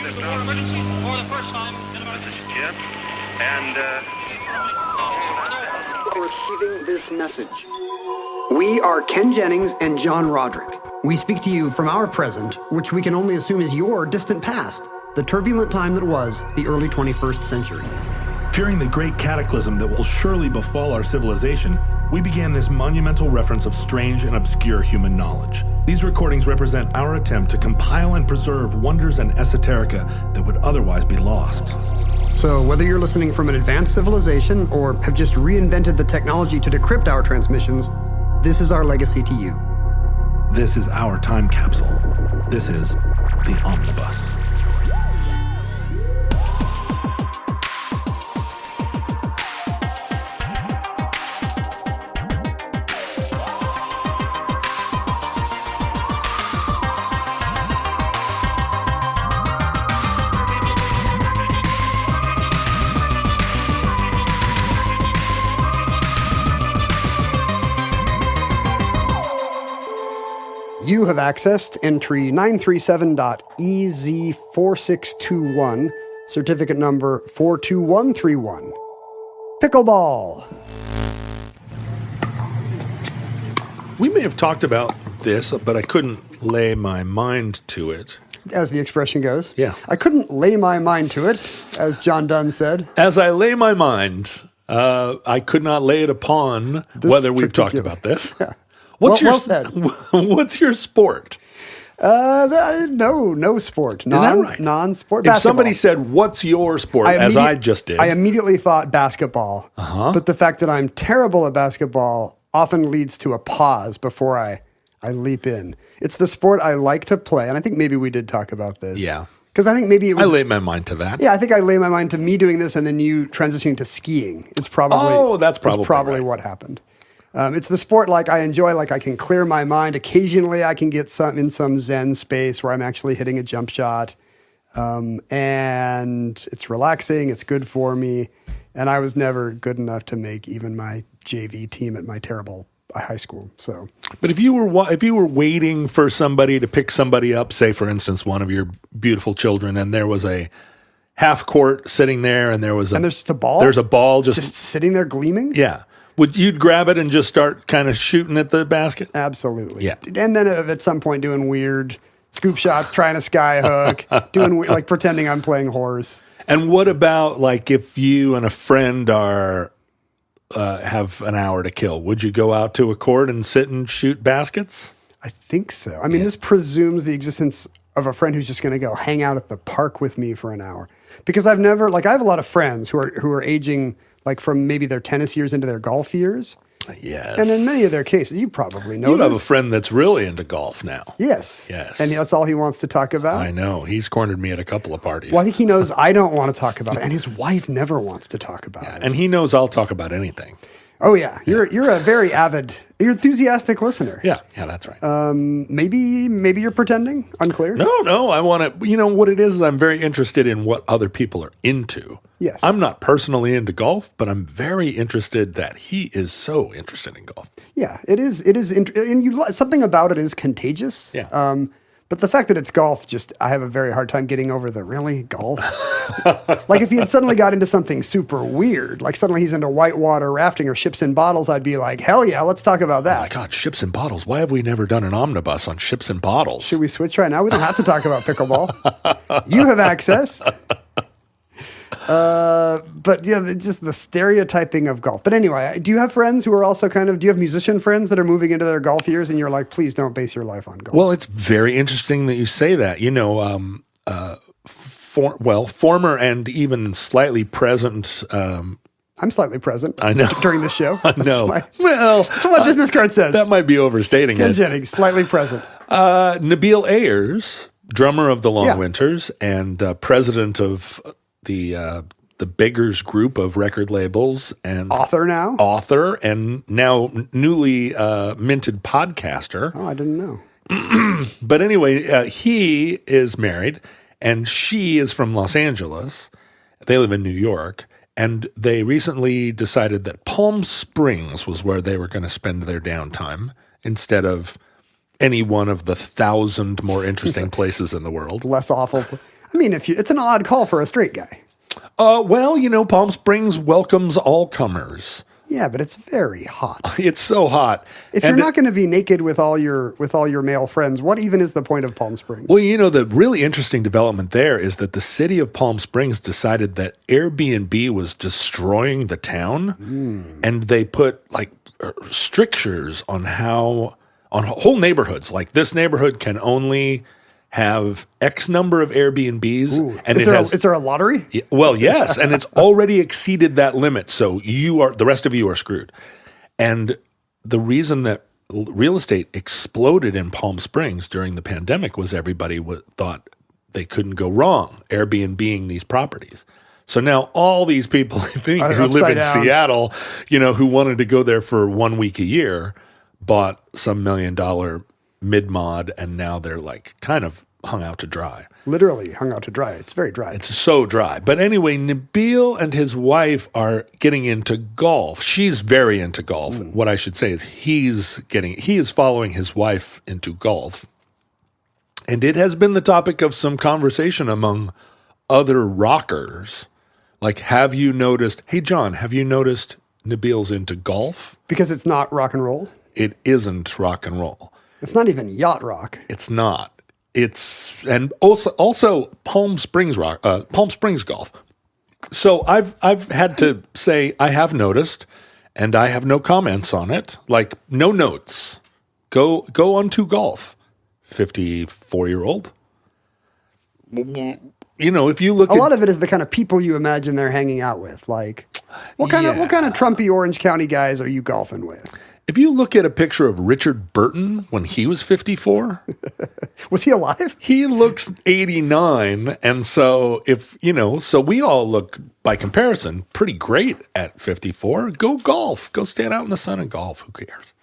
emergency for the first time in about... This is Jim, and Receiving this message. We are Ken Jennings and John Roderick. We speak to you from our present, which we can only assume is your distant past, the turbulent time that was the early 21st century. Fearing the great cataclysm that will surely befall our civilization, we began this monumental reference of strange and obscure human knowledge. These recordings represent our attempt to compile and preserve wonders and esoterica that would otherwise be lost. So whether you're listening from an advanced civilization or have just reinvented the technology to decrypt our transmissions, this is our legacy to you. This is our time capsule. This is the Omnibus. You have accessed entry 937.EZ4621, certificate number 42131. Pickleball. We may have talked about this, but I couldn't lay my mind to it. As the expression goes. Yeah. I couldn't lay my mind to it, as John Donne said. As I lay my mind, I could not lay it upon whether we've talked about this. Yeah. What's well said. What's your sport? No sport. Is that right? Non-sport. If Basketball. somebody said, "What's your sport?" as I just did, I immediately thought basketball. But the fact that I'm terrible at basketball often leads to a pause before I leap in. It's the sport I like to play, and I think maybe we did talk about this. Yeah. Because I think maybe it was... I laid my mind to that. Yeah, I think I lay my mind to me doing this and then you transitioning to skiing. It's probably... that's probably right. What happened. It's the sport like I enjoy, like I can clear my mind. Occasionally I can get in some Zen space where I'm actually hitting a jump shot. And it's relaxing. It's good for me. And I was never good enough to make even my JV team at my terrible high school. So, but if you were waiting for somebody to pick somebody up, say for instance one of your beautiful children, and there was a half court sitting there, and there's just a ball. There's a ball just sitting there gleaming. Yeah. Would you grab it and just start kind of shooting at the basket? Absolutely. Yeah. And then at some point doing weird scoop shots, trying to sky hook, like pretending I'm playing horse. And what about like if you and a friend are have an hour to kill? Would you go out to a court and sit and shoot baskets? I think so. I mean, this presumes the existence of a friend who's just going to go hang out at the park with me for an hour. Because I have a lot of friends who are aging like from maybe their tennis years into their golf years. Yes. And in many of their cases, you probably know You have a friend that's really into golf now. Yes. Yes. And that's all he wants to talk about. I know. He's cornered me at a couple of parties. Well, I think he knows I don't want to talk about it, and his wife never wants to talk about it. And he knows I'll talk about anything. Oh, yeah. You're a very you're enthusiastic listener. Yeah, that's right. Maybe you're pretending? Unclear? No, I want to, you know what it is I'm very interested in what other people are into. Yes. I'm not personally into golf, but I'm very interested that he is so interested in golf. Yeah, it is, and something about it is contagious. Yeah. But the fact that it's golf, I have a very hard time getting over the really golf. Like if he had suddenly got into something super weird, like suddenly he's into whitewater rafting or ships in bottles, I'd be like, hell yeah, let's talk about that. Oh my God, ships and bottles. Why have we never done an omnibus on ships and bottles? Should we switch right now? We don't have to talk about pickleball. You have access. But yeah, just the stereotyping of golf. But anyway, do you have friends who are also do you have musician friends that are moving into their golf years and you're like, please don't base your life on golf? Well, it's very interesting that you say that. You know, former and even slightly present. I'm slightly present. I know. During the show. I know. That's what my business card says. That might be overstating Ken it. Jennings, slightly present. Nabil Ayers, drummer of the Long Winters and president of the Beggars Group of record labels and author and now newly minted podcaster. Oh, I didn't know. But anyway, he is married and she is from Los Angeles. They live in New York, and they recently decided that Palm Springs was where they were going to spend their downtime instead of any one of the 1,000 more interesting places in the world. Less awful. I mean, it's an odd call for a straight guy. Well, Palm Springs welcomes all comers. Yeah, but it's very hot. It's so hot. If you're not going to be naked with all your male friends, what even is the point of Palm Springs? Well, the really interesting development there is that the city of Palm Springs decided that Airbnb was destroying the town, and they put like strictures on whole neighborhoods. Like this neighborhood can only have X number of Airbnbs. Ooh. And is there a lottery? Well, yes, and it's already exceeded that limit. So the rest of you are screwed. And the reason that real estate exploded in Palm Springs during the pandemic was everybody thought they couldn't go wrong Airbnb-ing these properties. So now all these people who live in Seattle, who wanted to go there for 1 week a year, bought some $1 million mid-mod, and now they're like kind of hung out to dry. Literally hung out to dry. It's very dry. It's so dry. But anyway, Nabil and his wife are getting into golf. She's very into golf. What I should say is he is following his wife into golf. And it has been the topic of some conversation among other rockers. Like, hey John, have you noticed Nabil's into golf? Because it's not rock and roll? It isn't rock and roll. It's not even yacht rock. It's not. And also Palm Springs golf. So I've had to say I have noticed, and I have no comments on it. Like no notes. Go on to golf. 54-year-old. If you look, a lot of it is the kind of people you imagine they're hanging out with. Like, what kind of Trumpy Orange County guys are you golfing with? If you look at a picture of Richard Burton when he was 54, was he alive? He looks 89. And so so we all look by comparison pretty great at 54. Go golf, go stand out in the sun and golf. Who cares?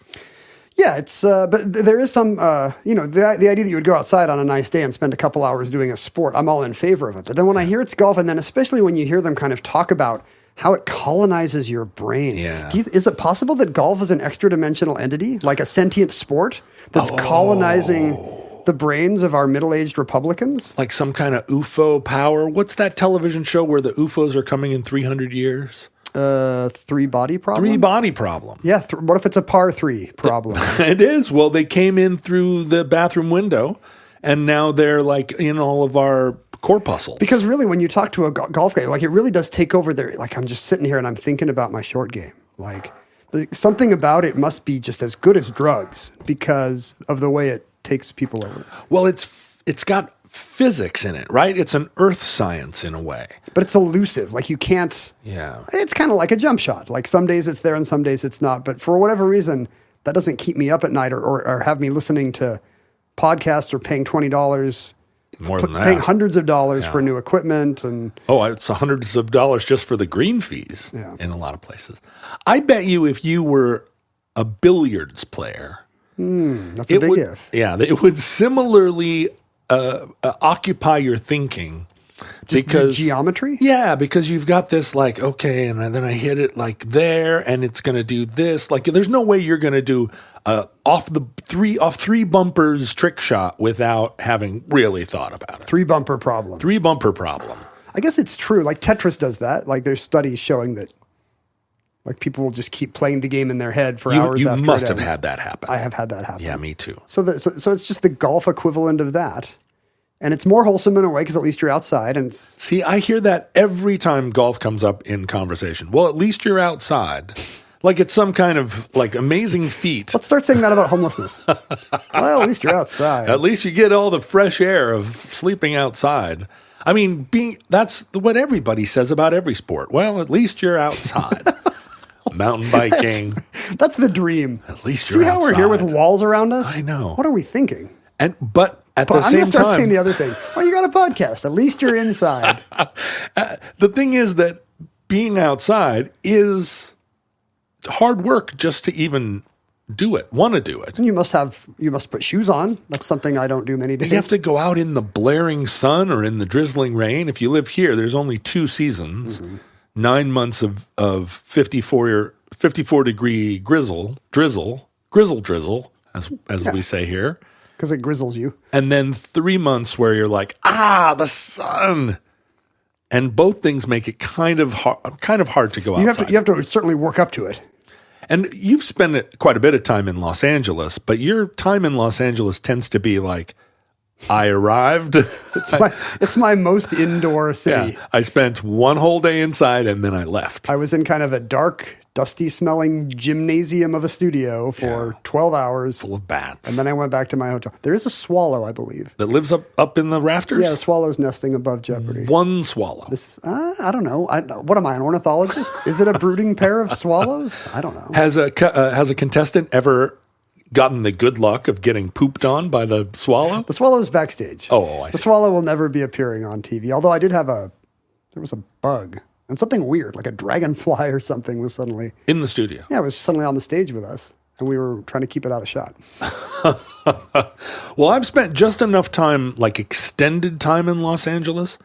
Yeah, it's, but there is some, the idea that you would go outside on a nice day and spend a couple hours doing a sport, I'm all in favor of it. But then when I hear it's golf, and then especially when you hear them kind of talk about how it colonizes your brain. Yeah. Is it possible that golf is an extra-dimensional entity, like a sentient sport that's colonizing the brains of our middle-aged Republicans? Like some kind of UFO power? What's that television show where the UFOs are coming in 300 years? Three-body problem? Three-body problem. Yeah, what if it's a par 3 problem? It is. Well, they came in through the bathroom window, and now they're like in all of our corpuscles. Because really, when you talk to a golf guy, like it really does take over their, like I'm just sitting here and I'm thinking about my short game. Like something about it must be just as good as drugs because of the way it takes people over. Well, it's got physics in it, right? It's an earth science in a way. But it's elusive. Like you can't. Yeah. It's kind of like a jump shot. Like some days it's there and some days it's not. But for whatever reason, that doesn't keep me up at night or have me listening to podcasts or paying $20. More than that. Paying hundreds of dollars for new equipment. It's hundreds of dollars just for the green fees in a lot of places. I bet you if you were a billiards player. That's a big if. Yeah, it would similarly occupy your thinking. Just because the geometry? Yeah, because you've got this like, okay, and then I hit it like there, and it's going to do this. Like there's no way you're going to do off three bumpers trick shot without having really thought about it. 3 bumper problem. I guess it's true. Like Tetris does that. Like there's studies showing that like people will just keep playing the game in their head for hours after it ends. You must have had that happen. I have had that happen. Yeah, me too. So it's just the golf equivalent of that. And it's more wholesome in a way because at least you're outside. And see, I hear that every time golf comes up in conversation. Well, at least you're outside. Like it's some kind of like amazing feat. Let's start saying that about homelessness. Well, at least you're outside. At least you get all the fresh air of sleeping outside. I mean, that's what everybody says about every sport. Well, at least you're outside. Mountain biking. That's the dream. At least you're outside. See how we're here with walls around us? I know. What are we thinking? But at the same time, I'm going to start saying the other thing. Well, you got a podcast. At least you're inside. The thing is that being outside is hard work just to even want to do it. And you must put shoes on. That's something I don't do many days. You have to go out in the blaring sun or in the drizzling rain. If you live here, there's only 2 seasons, 9 months of 54 degree drizzle, as we say here. Because it grizzles you. And then 3 months where you're like, the sun. And both things make it kind of hard to go outside. You have to certainly work up to it. And you've spent quite a bit of time in Los Angeles, but your time in Los Angeles tends to be like, I arrived. It's my most indoor city. Yeah, I spent one whole day inside and then I left. I was in kind of a dark, dusty smelling gymnasium of a studio for 12 hours. Full of bats. And then I went back to my hotel. There is a swallow, I believe. That lives up in the rafters? Yeah, the swallow's nesting above Jeopardy. One swallow. I don't know. What am I, an ornithologist? Is it a brooding pair of swallows? I don't know. Has a contestant ever gotten the good luck of getting pooped on by the swallow? The swallow's backstage. Oh, I see. The swallow will never be appearing on TV. Although I did have there was a bug and something weird, like a dragonfly or something was suddenly in the studio. Yeah, it was suddenly on the stage with us. And we were trying to keep it out of shot. Well, I've spent just enough time, like extended time in Los Angeles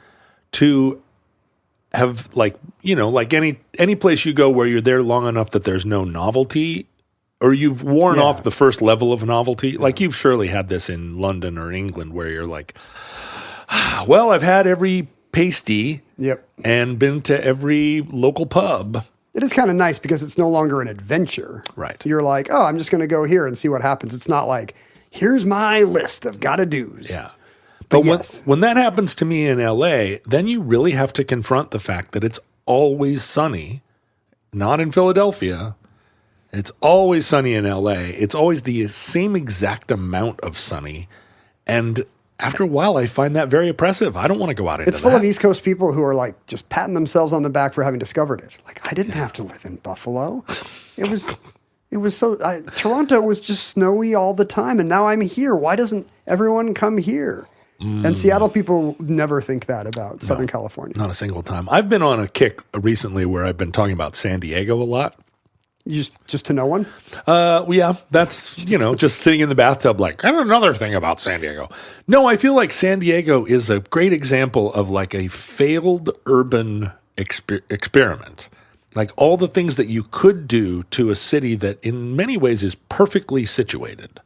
to have like any place you go where you're there long enough that there's no novelty or you've worn off the first level of novelty. Like you've surely had this in London or England where you're like, well, I've had every pasty and been to every local pub. It is kind of nice because it's no longer an adventure. Right. You're like, oh, I'm just going to go here and see what happens. It's not like, here's my list of gotta-dos. Yeah. But when that happens to me in LA, then you really have to confront the fact that it's always sunny, not in Philadelphia. It's always sunny in LA. It's always the same exact amount of sunny. And after a while, I find that very oppressive. I don't want to go out into that. It's full of East Coast people who are like just patting themselves on the back for having discovered it. Like, I didn't have to live in Buffalo. It was so Toronto was just snowy all the time, and now I'm here. Why doesn't everyone come here? And Seattle people never think that about Southern California. Not a single time. I've been on a kick recently where I've been talking about San Diego a lot. Just to no one? Yeah, that's, just sitting in the bathtub like, and another thing about San Diego. No, I feel like San Diego is a great example of like a failed urban experiment. Like all the things that you could do to a city that in many ways is perfectly situated,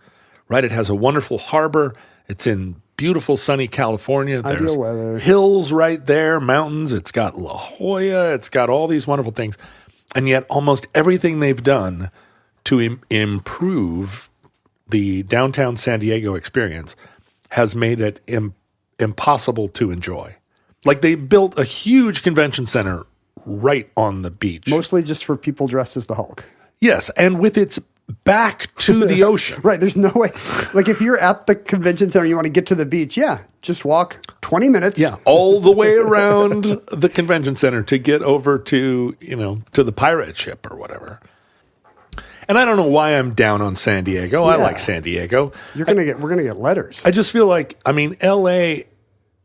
right? It has a wonderful harbor. It's in beautiful sunny California. Ideal weather. Hills right there, mountains. It's got La Jolla. It's got all these wonderful things. And yet almost everything they've done to improve the downtown San Diego experience has made it impossible to enjoy. Like they built a huge convention center right on the beach. Mostly just for people dressed as the Hulk. Yes, and with its back to the ocean. Right, there's no way. Like if you're at the convention center and you want to get to the beach, just walk 20 minutes. Yeah, all the way around the convention center to get over to, to the pirate ship or whatever. And I don't know why I'm down on San Diego. I like San Diego. We're going to get letters. I just feel like, LA,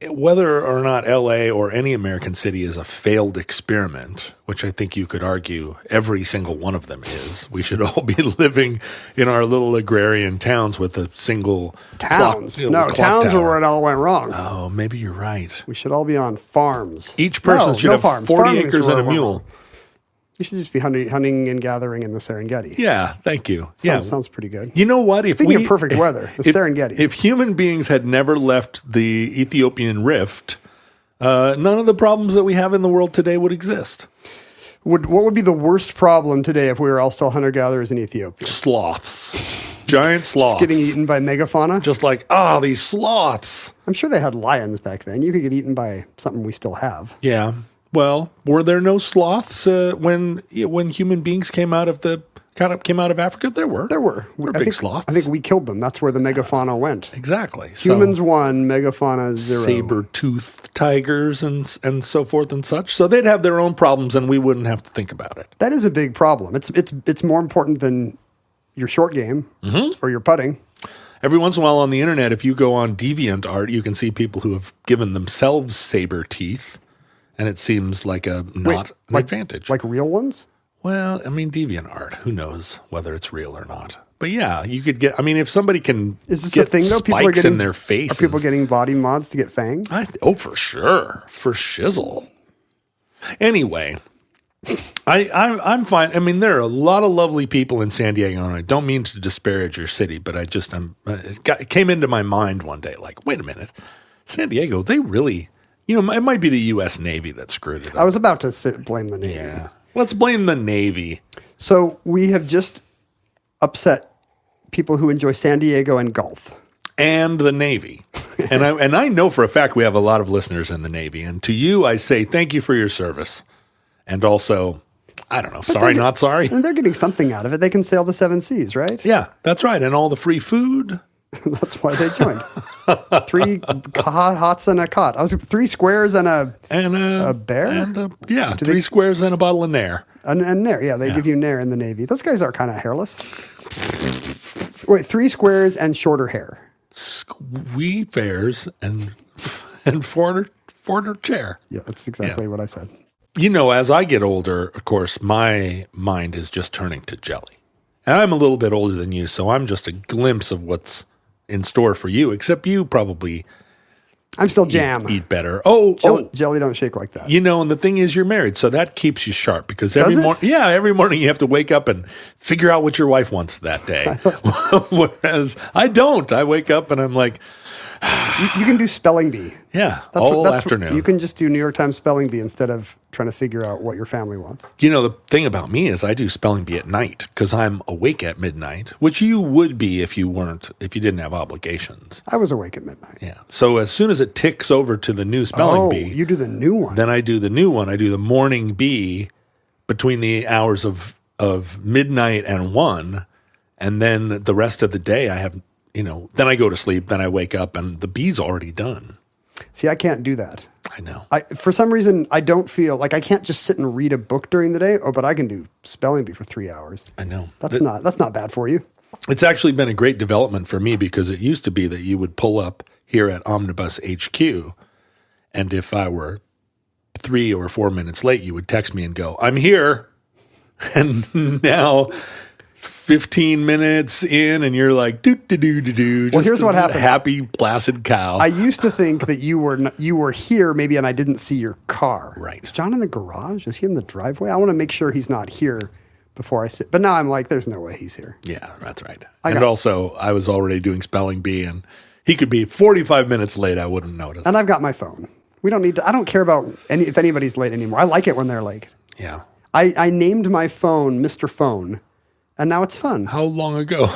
whether or not LA or any American city is a failed experiment, which I think you could argue every single one of them is. We should all be living in our little agrarian towns with a single towns. clock Towns tower. are where it all went wrong. Oh, maybe you're right. We should all be on farms. Each person should have farms. 40 Farming acres and a mule. You should just be hunting and gathering in the Serengeti. Yeah, thank you. Sounds pretty good. You know what? Speaking of perfect weather, the Serengeti. If human beings had never left the Ethiopian rift, none of the problems that we have in the world today would exist. What would be the worst problem today if we were all still hunter-gatherers in Ethiopia? Sloths. Giant sloths. Just getting eaten by megafauna? Just like, these sloths. I'm sure they had lions back then. You could get eaten by something we still have. Yeah. Well, were there no sloths when human beings came out of Africa? There were. There were. Big sloths. I think we killed them. That's where the megafauna went. Exactly. Humans 1, megafauna 0. Saber-toothed tigers and so forth and such. So they'd have their own problems, and we wouldn't have to think about it. That is a big problem. It's more important than your short game or your putting. Every once in a while on the internet, if you go on DeviantArt, you can see people who have given themselves saber teeth. And it seems like an advantage. Like real ones? Well, DeviantArt, who knows whether it's real or not. But yeah, you could get, if somebody can get spikes in their faces. Are people getting body mods to get fangs? For sure. For shizzle. Anyway, I'm fine. I mean, there are a lot of lovely people in San Diego, and I don't mean to disparage your city, but it came into my mind one day, like, wait a minute, San Diego, they really, it might be the U.S. Navy that screwed it up. I was about to blame the Navy. Yeah. Let's blame the Navy. So we have just upset people who enjoy San Diego and golf. And the Navy. And I know for a fact we have a lot of listeners in the Navy. And to you, I say thank you for your service. And also, I don't know, sorry, not sorry. And they're getting something out of it. They can sail the 7 seas, right? Yeah, that's right. And all the free food. That's why they joined. 3 hots and a cot. I was 3 squares and a bear? And 3 squares and a bottle of Nair. And Nair. Yeah, they give you Nair in the Navy. Those guys are kind of hairless. Wait, 3 squares and shorter hair. Squee fares and forder chair. Yeah, that's exactly what I said. As I get older, of course, my mind is just turning to jelly. And I'm a little bit older than you, so I'm just a glimpse of what's in store for you, except you probably... I'm still jam. Eat better. Jelly don't shake like that. And the thing is, you're married, so that keeps you sharp because every morning you have to wake up and figure out what your wife wants that day. Whereas I don't. I wake up and I'm like... You can do spelling bee. Yeah, that's afternoon. You can just do New York Times spelling bee instead of trying to figure out what your family wants. The thing about me is I do spelling bee at night because I'm awake at midnight, which you would be if you didn't have obligations. I was awake at midnight. Yeah. So as soon as it ticks over to the new spelling bee. You do the new one. Then I do the new one. I do the morning bee between the hours of midnight and 1. And then the rest of the day I have... then I go to sleep, then I wake up, and the bee's already done. See, I can't do that. I know. For some reason, I don't feel like I can't just sit and read a book during the day. Oh, but I can do spelling bee for 3 hours. I know. That's not bad for you. It's actually been a great development for me because it used to be that you would pull up here at Omnibus HQ, and if I were 3 or 4 minutes late, you would text me and go, "I'm here," and now. 15 minutes in, and you're like, do. Well, here's what happened. Happy, placid cow. I used to think that you were here, maybe, and I didn't see your car. Right. Is John in the garage? Is he in the driveway? I want to make sure he's not here before I sit. But now I'm like, there's no way he's here. Yeah, that's right. Also, I was already doing spelling bee, and he could be 45 minutes late. I wouldn't notice. And I've got my phone. We don't need to. I don't care about if anybody's late anymore. I like it when they're late. Yeah. I named my phone Mr. Phone. And now it's fun. How long ago?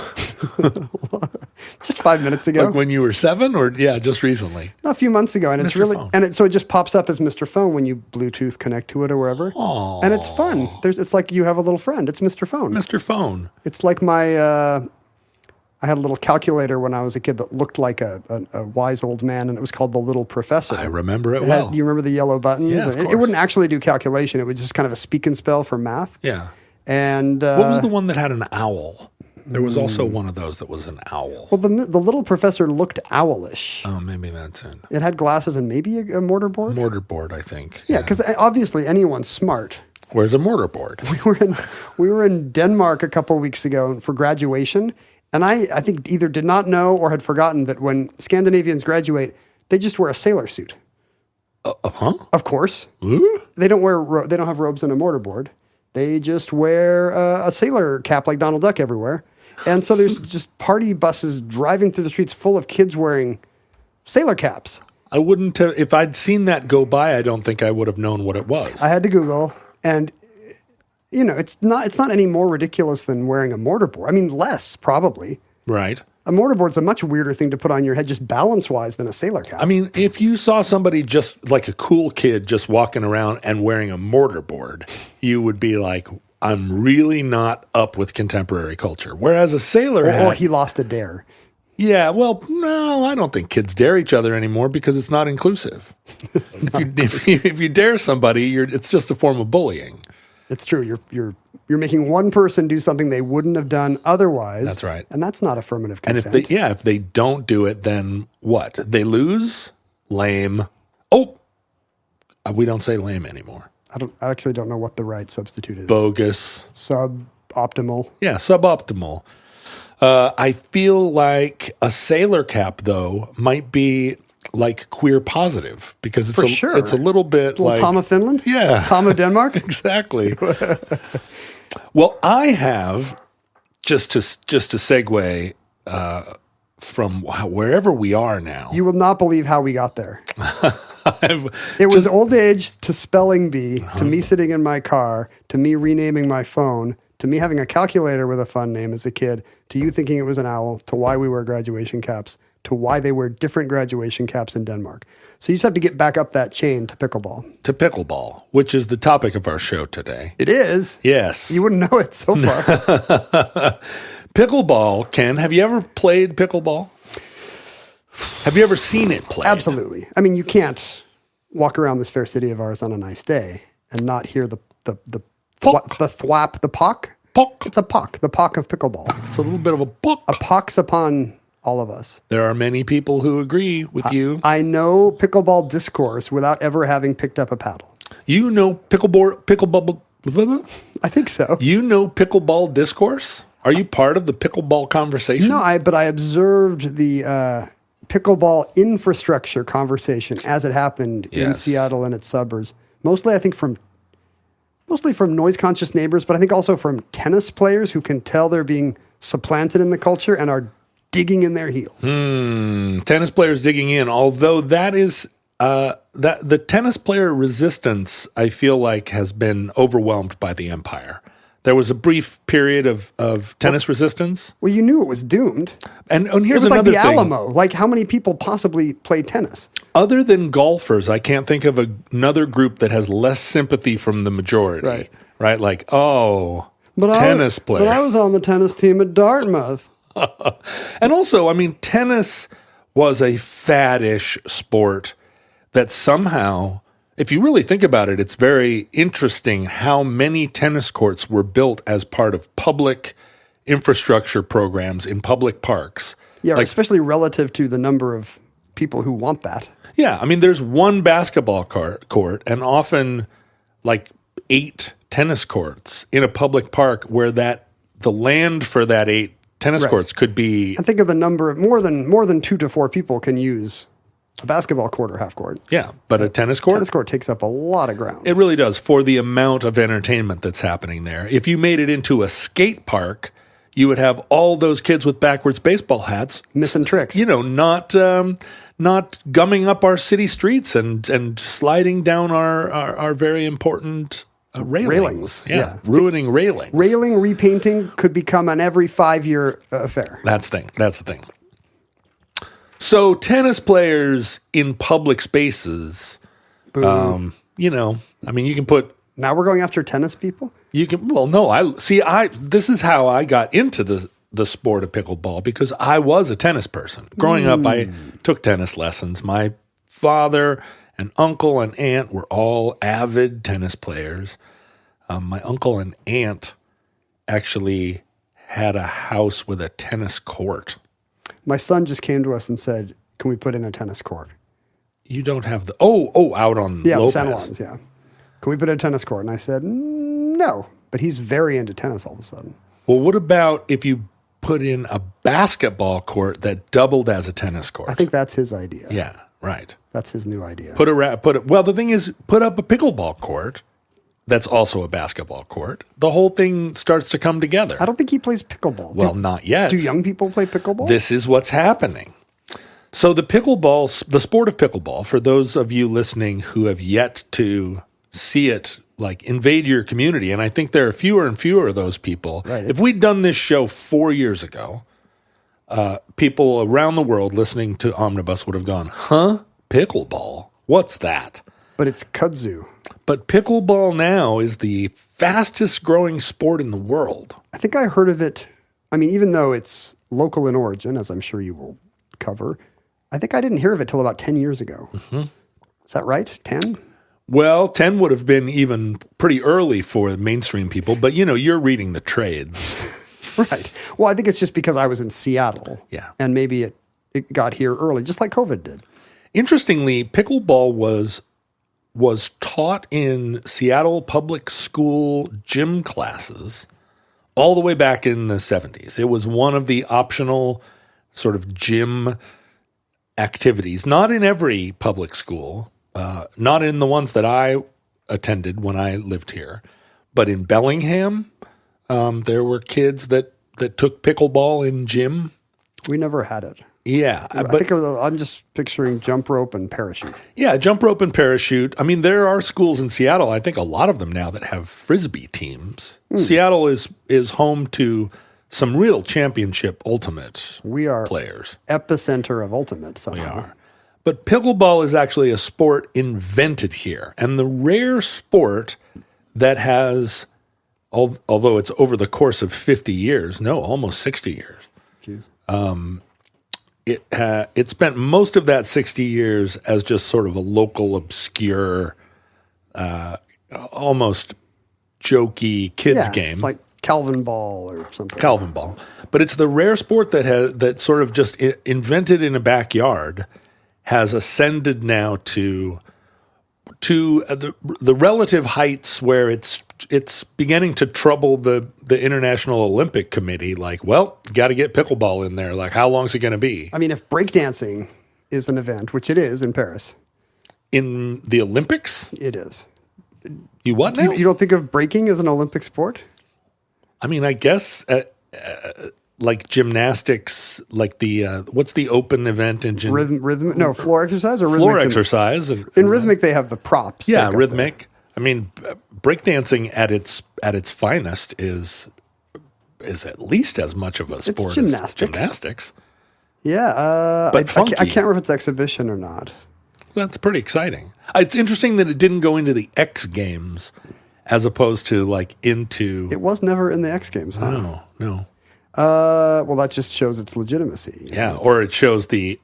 Just 5 minutes ago. Like when you were 7, or just recently? No, a few months ago, and Mr. it's really Phone. So it just pops up as Mr. Phone when you Bluetooth connect to it or wherever. Aww. And it's fun. It's like you have a little friend. It's Mr. Phone. Mr. Phone. It's like my. I had a little calculator when I was a kid that looked like a wise old man, and it was called the Little Professor. I remember it well. Do you remember the yellow buttons? Yeah, of course. It wouldn't actually do calculation. It was just kind of a speak and spell for math. Yeah. And what was the one that had an owl? There was also one of those that was an owl. Well, the Little Professor looked owlish. Oh, maybe that's it. It had glasses and maybe a mortarboard? Mortarboard, I think. Yeah, because obviously anyone's smart. Where's a mortarboard? We were in Denmark a couple of weeks ago for graduation, and I think either did not know or had forgotten that when Scandinavians graduate, they just wear a sailor suit. Huh? Of course. Ooh. They don't have robes and a mortarboard. They just wear a sailor cap like Donald Duck everywhere. And so there's just party buses driving through the streets full of kids wearing sailor caps. I wouldn't have, if I'd seen that go by, I don't think I would have known what it was. I had to Google, and it's not any more ridiculous than wearing a mortarboard. I mean, less probably. Right. A mortarboard's a much weirder thing to put on your head just balance-wise than a sailor cap. I mean, if you saw somebody just like a cool kid just walking around and wearing a mortarboard, you would be like, I'm really not up with contemporary culture. Whereas a sailor or he lost a dare. Yeah, well, no, I don't think kids dare each other anymore because it's not inclusive. If you dare somebody, it's just a form of bullying. It's true. You're making one person do something they wouldn't have done otherwise. That's right. And that's not affirmative consent. And if they don't do it, then what? They lose? Lame. Oh, we don't say lame anymore. I actually don't know what the right substitute is. Bogus. Suboptimal. Yeah, suboptimal. I feel like a sailor cap, though, might be like queer positive because it's sure. It's a little bit like Tom of Finland? Yeah. Tom of Denmark? Exactly. Well, I have, just to segue from wherever we are now. You will not believe how we got there. It was old age to spelling bee, to me sitting in my car, to me renaming my phone, to me having a calculator with a fun name as a kid, to you thinking it was an owl, to why we wear graduation caps, to why they wear different graduation caps in Denmark. So you just have to get back up that chain to pickleball. To pickleball, which is the topic of our show today. It is? Yes. You wouldn't know it so far. Pickleball, Ken, have you ever played pickleball? Have you ever seen it played? Absolutely. I mean, you can't walk around this fair city of ours on a nice day and not hear the thwap, the pock. Pock. It's a pock, the pock of pickleball. It's a little bit of a pock. A pox upon all of us. There are many people who agree with you. I know pickleball discourse without ever having picked up a paddle. You know pickleball. I think so. You know pickleball discourse? Are you part of the pickleball conversation? No, but I observed the pickleball infrastructure conversation as it happened in Seattle and its suburbs. Mostly, I think from noise-conscious neighbors, but I think also from tennis players who can tell they're being supplanted in the culture and are digging in their heels. Tennis players digging in, although that is that the tennis player resistance, I feel like, has been overwhelmed by the empire. There was a brief period of tennis resistance. Well, you knew it was doomed. And here's it was another like the thing. Alamo. Like, how many people possibly play tennis? Other than golfers, I can't think of another group that has less sympathy from the majority. Right? Like, tennis players. But I was on the tennis team at Dartmouth. And also, I mean, tennis was a faddish sport that somehow, if you really think about it, it's very interesting how many tennis courts were built as part of public infrastructure programs in public parks. Yeah, especially relative to the number of people who want that. Yeah, I mean, there's one basketball court and often like 8 tennis courts in a public park where the land for that 8 tennis courts could be. I think of the number of more than 2 to 4 people can use a basketball court or half court. Yeah, but a tennis court? Tennis court takes up a lot of ground. It really does for the amount of entertainment that's happening there. If you made it into a skate park, you would have all those kids with backwards baseball hats. Missing tricks. Not gumming up our city streets and sliding down our very important railings. Yeah, ruining railings. Railing repainting could become an every 5-year affair. That's the thing. So tennis players in public spaces, I mean, you can put. Now we're going after tennis people? You can. Well, no, this is how I got into the sport of pickleball because I was a tennis person. Growing up, I took tennis lessons. My father and uncle and aunt were all avid tennis players. My uncle and aunt actually had a house with a tennis court. My son just came to us and said, "Can we put in a tennis court?" You don't have the out on Lopez. San Juan's, yeah. Can we put in a tennis court? And I said, no. But he's very into tennis all of a sudden. Well, what about if you put in a basketball court that doubled as a tennis court? I think that's his idea. Yeah, right. That's his new idea. Well, the thing is, put up a pickleball court that's also a basketball court. The whole thing starts to come together. I don't think he plays pickleball. Well, not yet. Do young people play pickleball? This is what's happening. So the sport of pickleball, for those of you listening who have yet to see it like invade your community, and I think there are fewer and fewer of those people. Right, if we'd done this show 4 years ago, people around the world listening to Omnibus would have gone, huh? Pickleball? What's that? But it's kudzu. But pickleball now is the fastest growing sport in the world. I think I heard of it. I mean, even though it's local in origin, as I'm sure you will cover, I think I didn't hear of it till about 10 years ago. Mm-hmm. Is that right? 10? Well, 10 would have been even pretty early for mainstream people, but you're reading the trades. Right. Well, I think it's just because I was in Seattle. Yeah. And maybe it got here early, just like COVID did. Interestingly, pickleball was taught in Seattle public school gym classes all the way back in the 70s. It was one of the optional sort of gym activities, not in every public school, not in the ones that I attended when I lived here, but in Bellingham, there were kids that took pickleball in gym. We never had it. Yeah. I'm just picturing jump rope and parachute. Yeah, jump rope and parachute. I mean, there are schools in Seattle, I think a lot of them now, that have Frisbee teams. Seattle is home to some real championship ultimate players. Epicenter of ultimate somehow. We are. But pickleball is actually a sport invented here. And the rare sport that has, although it's over the course of 50 years, almost 60 years. Jeez. It spent most of that 60 years as just sort of a local, obscure, almost jokey kids game. It's like Calvin Ball or something. Calvin Ball. But it's the rare sport that sort of just invented in a backyard has ascended now to the relative heights where it's beginning to trouble the International Olympic Committee. Like, well, got to get pickleball in there. Like, how long is it going to be? I mean, if breakdancing is an event, which it is in Paris. In the Olympics? It is. You what now? You don't think of breaking as an Olympic sport? I mean, I guess like gymnastics, like the what's the open event in rhythmic? No, floor exercise or rhythmic? Floor exercise. In rhythmic, they have the props. Yeah, rhythmic. I mean, breakdancing at its finest is at least as much of a sport as gymnastics. Yeah, but funky. I can't remember if it's exhibition or not. That's pretty exciting. It's interesting that it didn't go into the X Games as opposed to like into. It was never in the X Games, huh? No. Well, that just shows its legitimacy. Yeah, or it shows the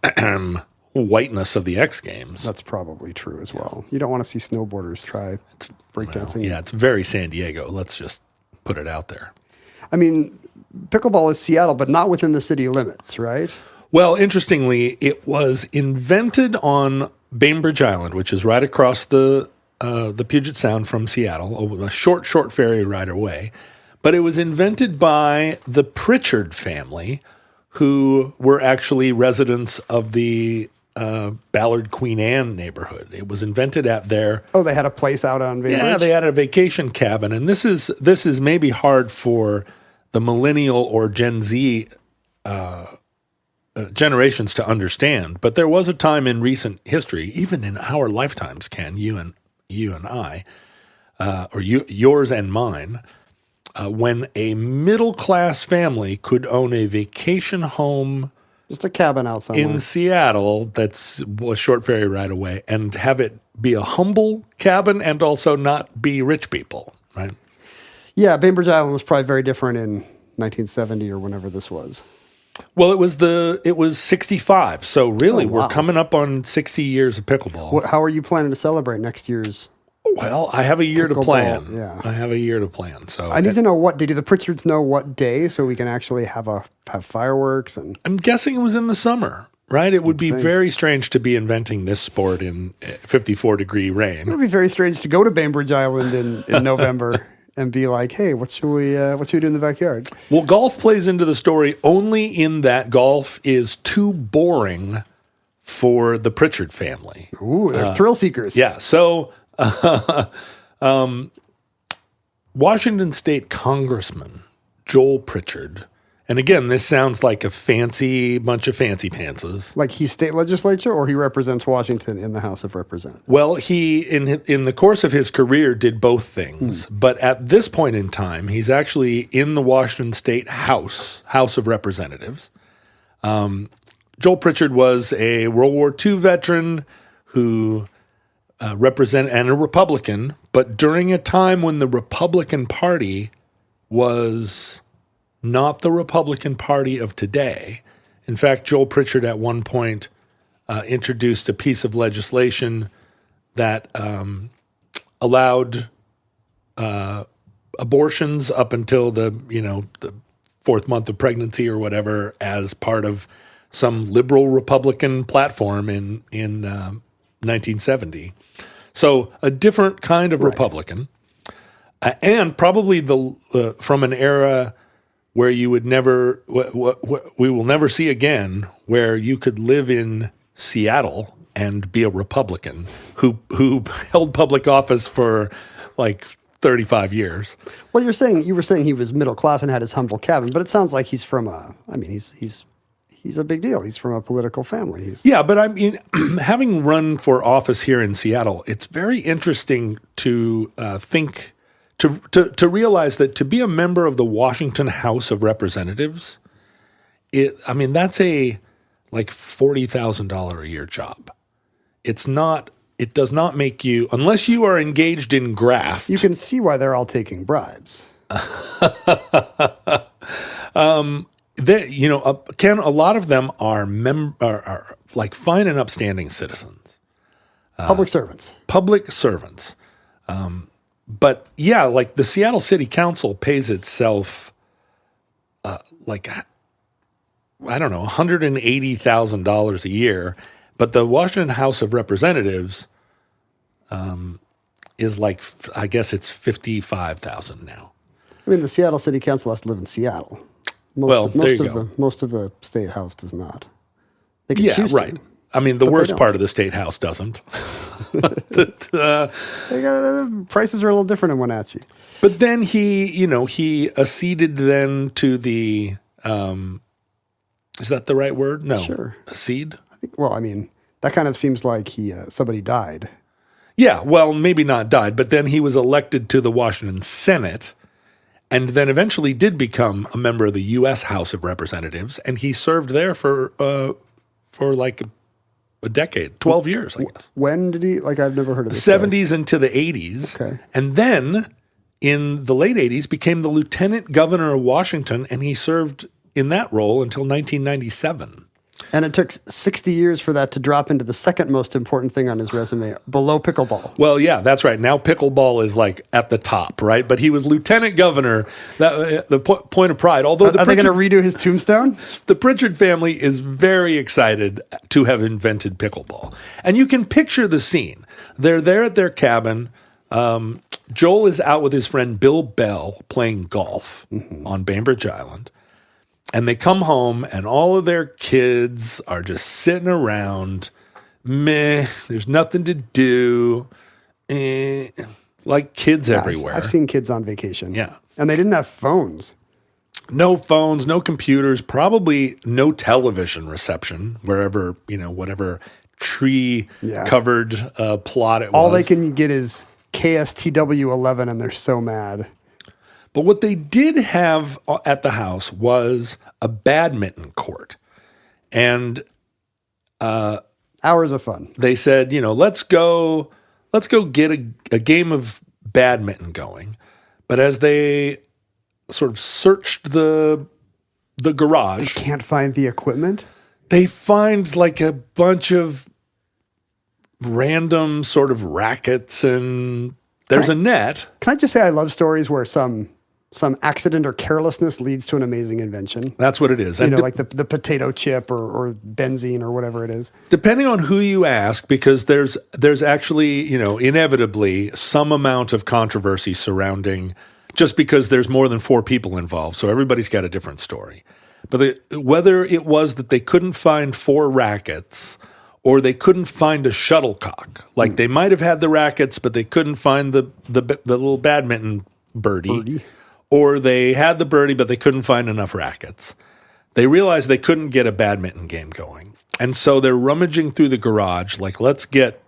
whiteness of the X Games. That's probably true as well. You don't want to see snowboarders try breakdancing. Well, yeah, it's very San Diego. Let's just put it out there. I mean, pickleball is Seattle, but not within the city limits, right? Well, interestingly, it was invented on Bainbridge Island, which is right across the Puget Sound from Seattle, a short ferry ride away. But it was invented by the Pritchard family, who were actually residents of the Ballard Queen Anne neighborhood. It was invented at their... Oh, they had a place out on Bainbridge? Yeah, they had a vacation cabin. And this is maybe hard for the millennial or Gen Z generations to understand. But there was a time in recent history, even in our lifetimes, Ken, you and I, or yours and mine, when a middle-class family could own a vacation home, just a cabin out somewhere in Seattle that's a short ferry ride away, and have it be a humble cabin and also not be rich people, right? Yeah, Bainbridge Island was probably very different in 1970 or whenever this was. Well, it was 65, so really we're coming up on 60 years of pickleball. How are you planning to celebrate next year's? Well, I have a year to plan. Yeah. I have a year to plan. So I need to know what day. Do the Pritchards know what day so we can actually have fireworks? And I'm guessing it was in the summer, right? It would be very strange to be inventing this sport in 54-degree rain. It would be very strange to go to Bainbridge Island in November and be like, hey, what should we do in the backyard? Well, golf plays into the story only in that golf is too boring for the Pritchard family. Ooh, they're thrill seekers. Yeah, so... Washington State Congressman Joel Pritchard, and again, this sounds like a bunch of fancy pantses. Like he's state legislature, or he represents Washington in the House of Representatives? Well, he in the course of his career did both things, but at this point in time, he's actually in the Washington State House of Representatives. Joel Pritchard was a World War II veteran who and a Republican, but during a time when the Republican Party was not the Republican Party of today. In fact, Joel Pritchard at one point introduced a piece of legislation that allowed abortions up until the fourth month of pregnancy or whatever as part of some liberal Republican platform in 1970. So a different kind of Republican, and probably from an era where you would never, we will never see again, where you could live in Seattle and be a Republican who held public office for like 35 years. Well, you were saying he was middle class and had his humble cabin, but it sounds like he's from he's a big deal. He's from a political family. Yeah, but I mean, having run for office here in Seattle, it's very interesting to think, to realize that to be a member of the Washington House of Representatives, that's a like $40,000 a year job. It does not make you, unless you are engaged in graft. You can see why they're all taking bribes. Ken, a lot of them are like fine and upstanding citizens. Public servants. Public servants. But yeah, like the Seattle City Council pays itself $180,000 a year, but the Washington House of Representatives is like, I guess it's $55,000 now. I mean, the Seattle City Council has to live in Seattle. Most of the state house does not. They can choose right. to, I mean, the worst part of the state house doesn't. The prices are a little different in Wenatchee. But then he acceded then to the. Is that the right word? No. Sure. Accede? I think. Well, I mean, that kind of seems like somebody died. Yeah. Well, maybe not died, but then he was elected to the Washington Senate. And then eventually did become a member of the U.S. House of Representatives, and he served there for like a decade, 12 years, I guess. When did he? Like, I've never heard of this. 70s into the 80s. Okay. And then in the late 80s became the lieutenant governor of Washington, and he served in that role until 1997. And it took 60 years for that to drop into the second most important thing on his resume, below pickleball. Well, yeah, that's right. Now pickleball is like at the top, right? But he was lieutenant governor, the point of pride. Although are they going to redo his tombstone? The Pritchard family is very excited to have invented pickleball. And you can picture the scene. They're there at their cabin. Joel is out with his friend Bill Bell playing golf on Bainbridge Island. And they come home, and all of their kids are just sitting around. Meh, there's nothing to do. Like kids everywhere. I've seen kids on vacation. Yeah. And they didn't have phones. No phones, no computers, probably no television reception wherever, whatever tree-covered plot it was. All they can get is KSTW 11, and they're so mad. But what they did have at the house was a badminton court. And hours of fun. They said, let's go get a game of badminton going. But as they sort of searched the garage, they can't find the equipment. They find like a bunch of random sort of rackets, and there's a net. Can I just say I love stories where some accident or carelessness leads to an amazing invention. That's what it is. Like the potato chip or benzene or whatever it is. Depending on who you ask, because there's actually, inevitably some amount of controversy surrounding, just because there's more than 4 people involved. So everybody's got a different story. But whether it was that they couldn't find 4 rackets or they couldn't find a shuttlecock, like they might have had the rackets, but they couldn't find the little badminton birdie. Or they had the birdie, but they couldn't find enough rackets. They realized they couldn't get a badminton game going. And so they're rummaging through the garage, like, let's get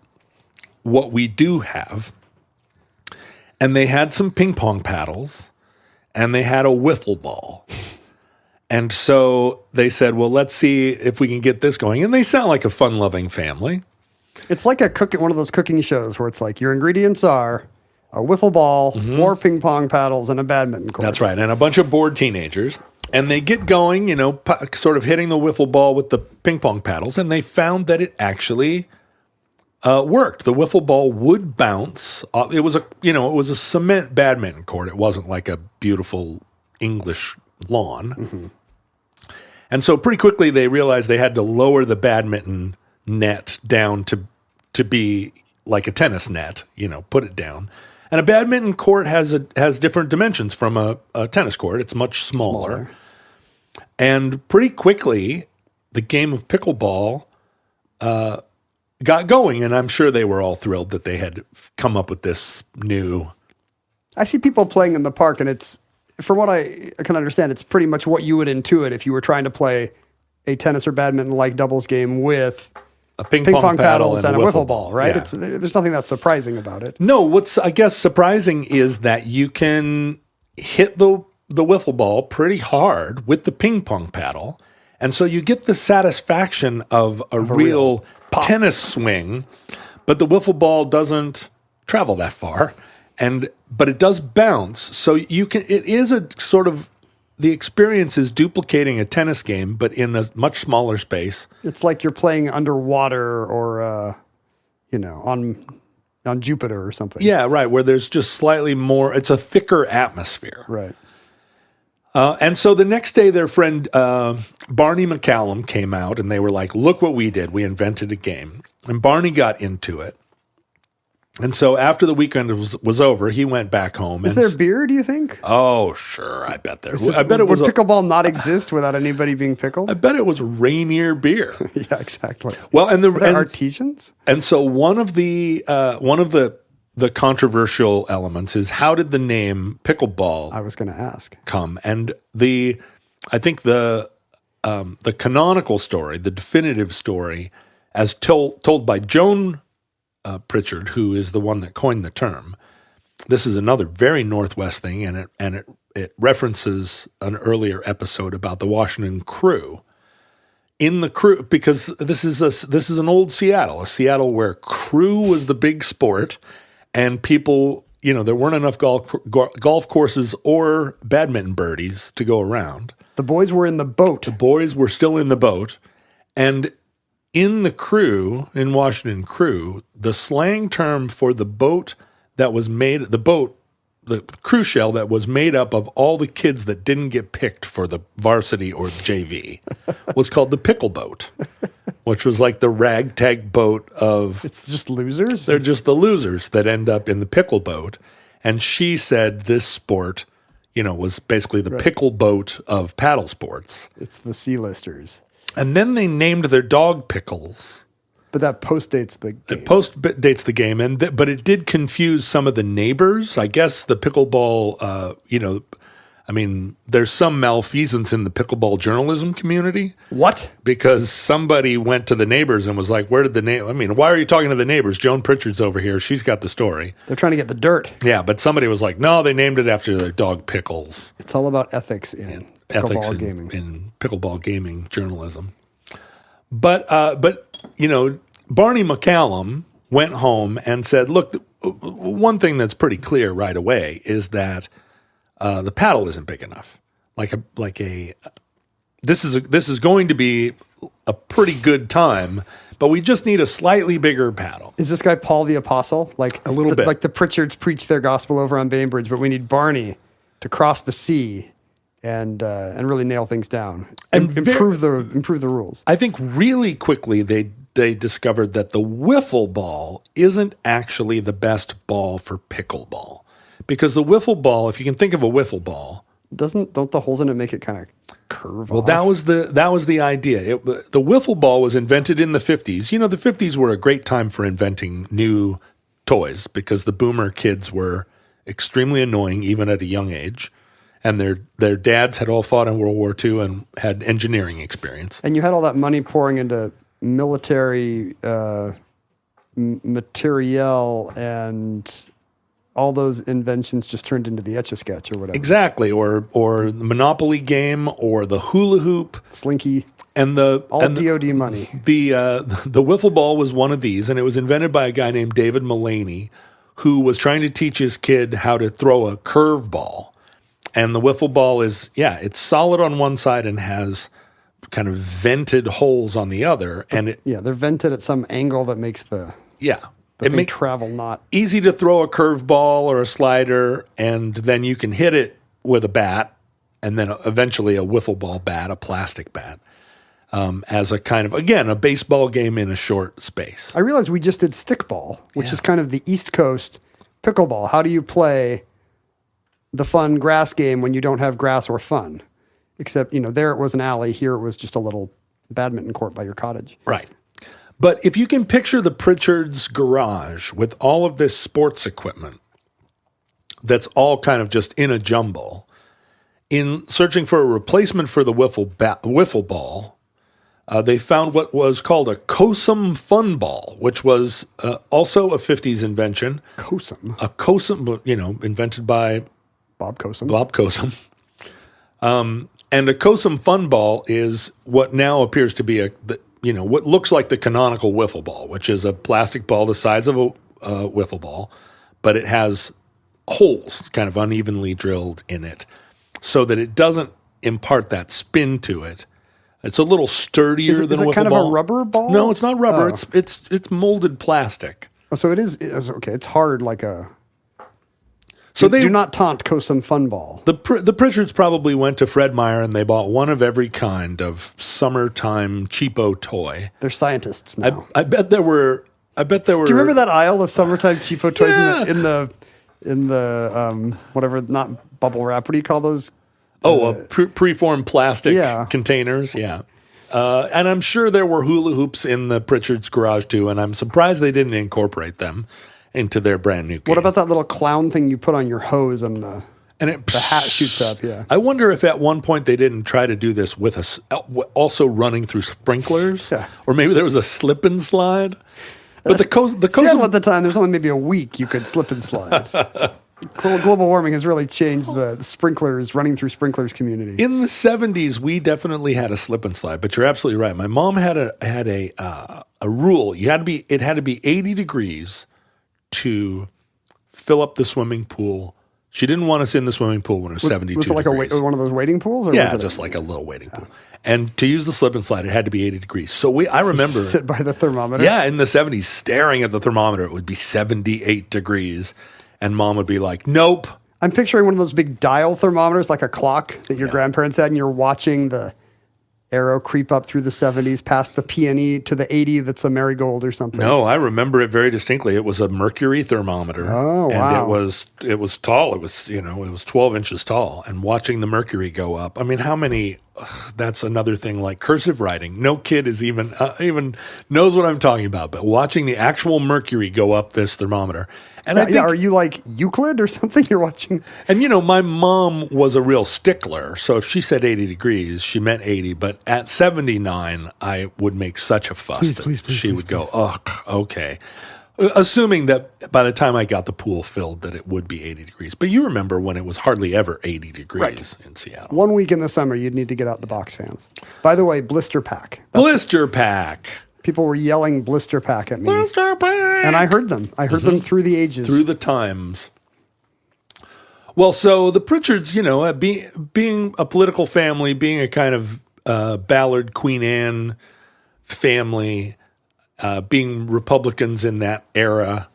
what we do have. And they had some ping pong paddles, and they had a wiffle ball. And so they said, well, let's see if we can get this going. And they sound like a fun-loving family. It's like one of those cooking shows where it's like your ingredients are a wiffle ball, 4 ping pong paddles, and a badminton court. That's right. And a bunch of bored teenagers. And they get going, sort of hitting the wiffle ball with the ping pong paddles. And they found that it actually worked. The wiffle ball would bounce. It was a cement badminton court. It wasn't like a beautiful English lawn. And so pretty quickly they realized they had to lower the badminton net down to be like a tennis net, put it down. And a badminton court has different dimensions from a tennis court. It's much smaller. And pretty quickly, the game of pickleball got going, and I'm sure they were all thrilled that they had come up with this new. I see people playing in the park, and it's, from what I can understand, it's pretty much what you would intuit if you were trying to play a tennis or badminton-like doubles game with a ping pong paddles and a wiffle ball, right? Yeah. There's nothing that's surprising about it. No, what's I guess surprising is that you can hit the wiffle ball pretty hard with the ping pong paddle, and so you get the satisfaction of a real tennis swing, but the wiffle ball doesn't travel that far, but it does bounce. So you can. It is a sort of. The experience is duplicating a tennis game, but in a much smaller space. It's like you're playing underwater or, on Jupiter or something. Yeah, right, where there's just slightly more, it's a thicker atmosphere. Right. And so the next day, their friend Barney McCallum came out, and they were like, look what we did. We invented a game. And Barney got into it. And so after the weekend was over, he went back home. Is there beer, do you think? Oh, sure. I bet there was. Would pickleball not exist without anybody being pickled? I bet it was Rainier beer. Yeah, exactly. Well, and Are there artisans? And so one of the controversial elements is, how did the name pickleball? I was going to ask. Come, and I think the canonical story, the definitive story, as told by Joan Pritchard, who is the one that coined the term. This is another very Northwest thing, and it references an earlier episode about the Washington Crew. In the Crew, because this is an old Seattle, a Seattle where crew was the big sport, and people, there weren't enough golf courses or badminton birdies to go around. The boys were in the boat. The boys were still in the boat, and in the Crew, in Washington Crew, the slang term for the boat that was made, the crew shell that was made up of all the kids that didn't get picked for the varsity or the JV, was called the pickle boat, which was like the ragtag boat of... It's just losers? They're just the losers that end up in the pickle boat. And she said this sport, was basically the pickle boat of paddle sports. It's the C-listers. And then they named their dog Pickles. But that postdates the game. It postdates the game, but it did confuse some of the neighbors. I guess the pickleball, there's some malfeasance in the pickleball journalism community. What? Because somebody went to the neighbors and was like, why are you talking to the neighbors? Joan Pritchard's over here. She's got the story. They're trying to get the dirt. Yeah, but somebody was like, no, they named it after their dog Pickles. It's all about ethics in pickleball gaming. In pickleball gaming journalism. But Barney McCallum went home and said, look, one thing that's pretty clear right away is that the paddle isn't big enough. This is going to be a pretty good time, but we just need a slightly bigger paddle. Is this guy Paul the Apostle? A little bit. Like the Pritchards preach their gospel over on Bainbridge, but we need Barney to cross the sea and really nail things down and improve the rules. I think really quickly they discovered that the wiffle ball isn't actually the best ball for pickleball, because the wiffle ball, if you can think of a wiffle ball, don't the holes in it make it kind of curve? Well, that was the idea. The wiffle ball was invented in the 50s. The 50s were a great time for inventing new toys because the boomer kids were extremely annoying even at a young age. And their dads had all fought in World War II and had engineering experience. And you had all that money pouring into military materiel, and all those inventions just turned into the Etch-a-Sketch or whatever. Exactly, or the Monopoly game, or the hula hoop, Slinky, and DoD money. The wiffle ball was one of these, and it was invented by a guy named David Mullaney, who was trying to teach his kid how to throw a curve ball. And the wiffle ball is, it's solid on one side and has kind of vented holes on the other. And they're vented at some angle that makes the thing travel not. Easy to throw a curve ball or a slider, and then you can hit it with a bat, and then eventually a wiffle ball bat, a plastic bat, as a kind of, again, a baseball game in a short space. I realized we just did stickball, which is kind of the East Coast pickleball. How do you play the fun grass game when you don't have grass or fun? Except, there it was an alley. Here it was just a little badminton court by your cottage. Right. But if you can picture the Pritchard's garage with all of this sports equipment that's all kind of just in a jumble, in searching for a replacement for the wiffle ball, they found what was called a Cosum fun ball, which was also a 50s invention. Cosum? A Cosum, invented by Bob Cosum. And a Cosum fun ball is what now appears to be what looks like the canonical wiffle ball, which is a plastic ball the size of a wiffle ball, but it has holes kind of unevenly drilled in it so that it doesn't impart that spin to it. It's a little sturdier than a wiffle ball. Is it kind of a rubber ball? No, it's not rubber. Oh. It's molded plastic. Oh, so it is okay. It's hard like a. So they do not taunt Cosum fun ball. The Pritchards probably went to Fred Meyer and they bought one of every kind of summertime cheapo toy. They're scientists now. I bet there were. Do you remember that aisle of summertime cheapo toys in the whatever, not bubble wrap? What do you call those? Preformed plastic containers. Yeah. And I'm sure there were hula hoops in the Pritchard's garage too, and I'm surprised they didn't incorporate them into their brand new game. What about that little clown thing you put on your hose and the hat shoots up? Yeah. I wonder if at one point they didn't try to do this with also running through sprinklers, or maybe there was a slip and slide. But the Seattle at the time, there's only maybe a week you could slip and slide. Global warming has really changed the sprinklers, running through sprinklers community. In the 70s, we definitely had a slip and slide, but you're absolutely right. My mom had a rule. It had to be 80 degrees to fill up the swimming pool. She didn't want us in the swimming pool when it was 72 degrees. Was it like one of those wading pools? Or yeah, just like a little wading pool. And to use the slip and slide, it had to be 80 degrees. So I remember sit by the thermometer. Yeah, in the 70s, staring at the thermometer, it would be 78 degrees. And Mom would be like, nope. I'm picturing one of those big dial thermometers, like a clock that your grandparents had, and you're watching the arrow creep up through the 70s past the peony to the 80 that's a marigold or something. No, I remember it very distinctly. It was a mercury thermometer. Oh, wow. And it was tall. It was 12 inches tall. And watching the mercury go up. I mean, how many that's another thing like cursive writing. No kid is even knows what I'm talking about, but watching the actual mercury go up this thermometer. And I think, are you like Euclid or something you're watching? And my mom was a real stickler. So if she said 80 degrees, she meant 80. But at 79, I would make such a fuss that she would go, ugh, okay. Assuming that by the time I got the pool filled that it would be 80 degrees. But you remember when it was hardly ever 80 degrees in Seattle. 1 week in the summer, you'd need to get out the box fans. By the way, blister pack. Blister pack. People were yelling blister pack at me. Blister pack. And I heard them. I heard them through the ages. Through the times. Well, so the Pritchards, being a political family, being a kind of Ballard, Queen Anne family, being Republicans in that era,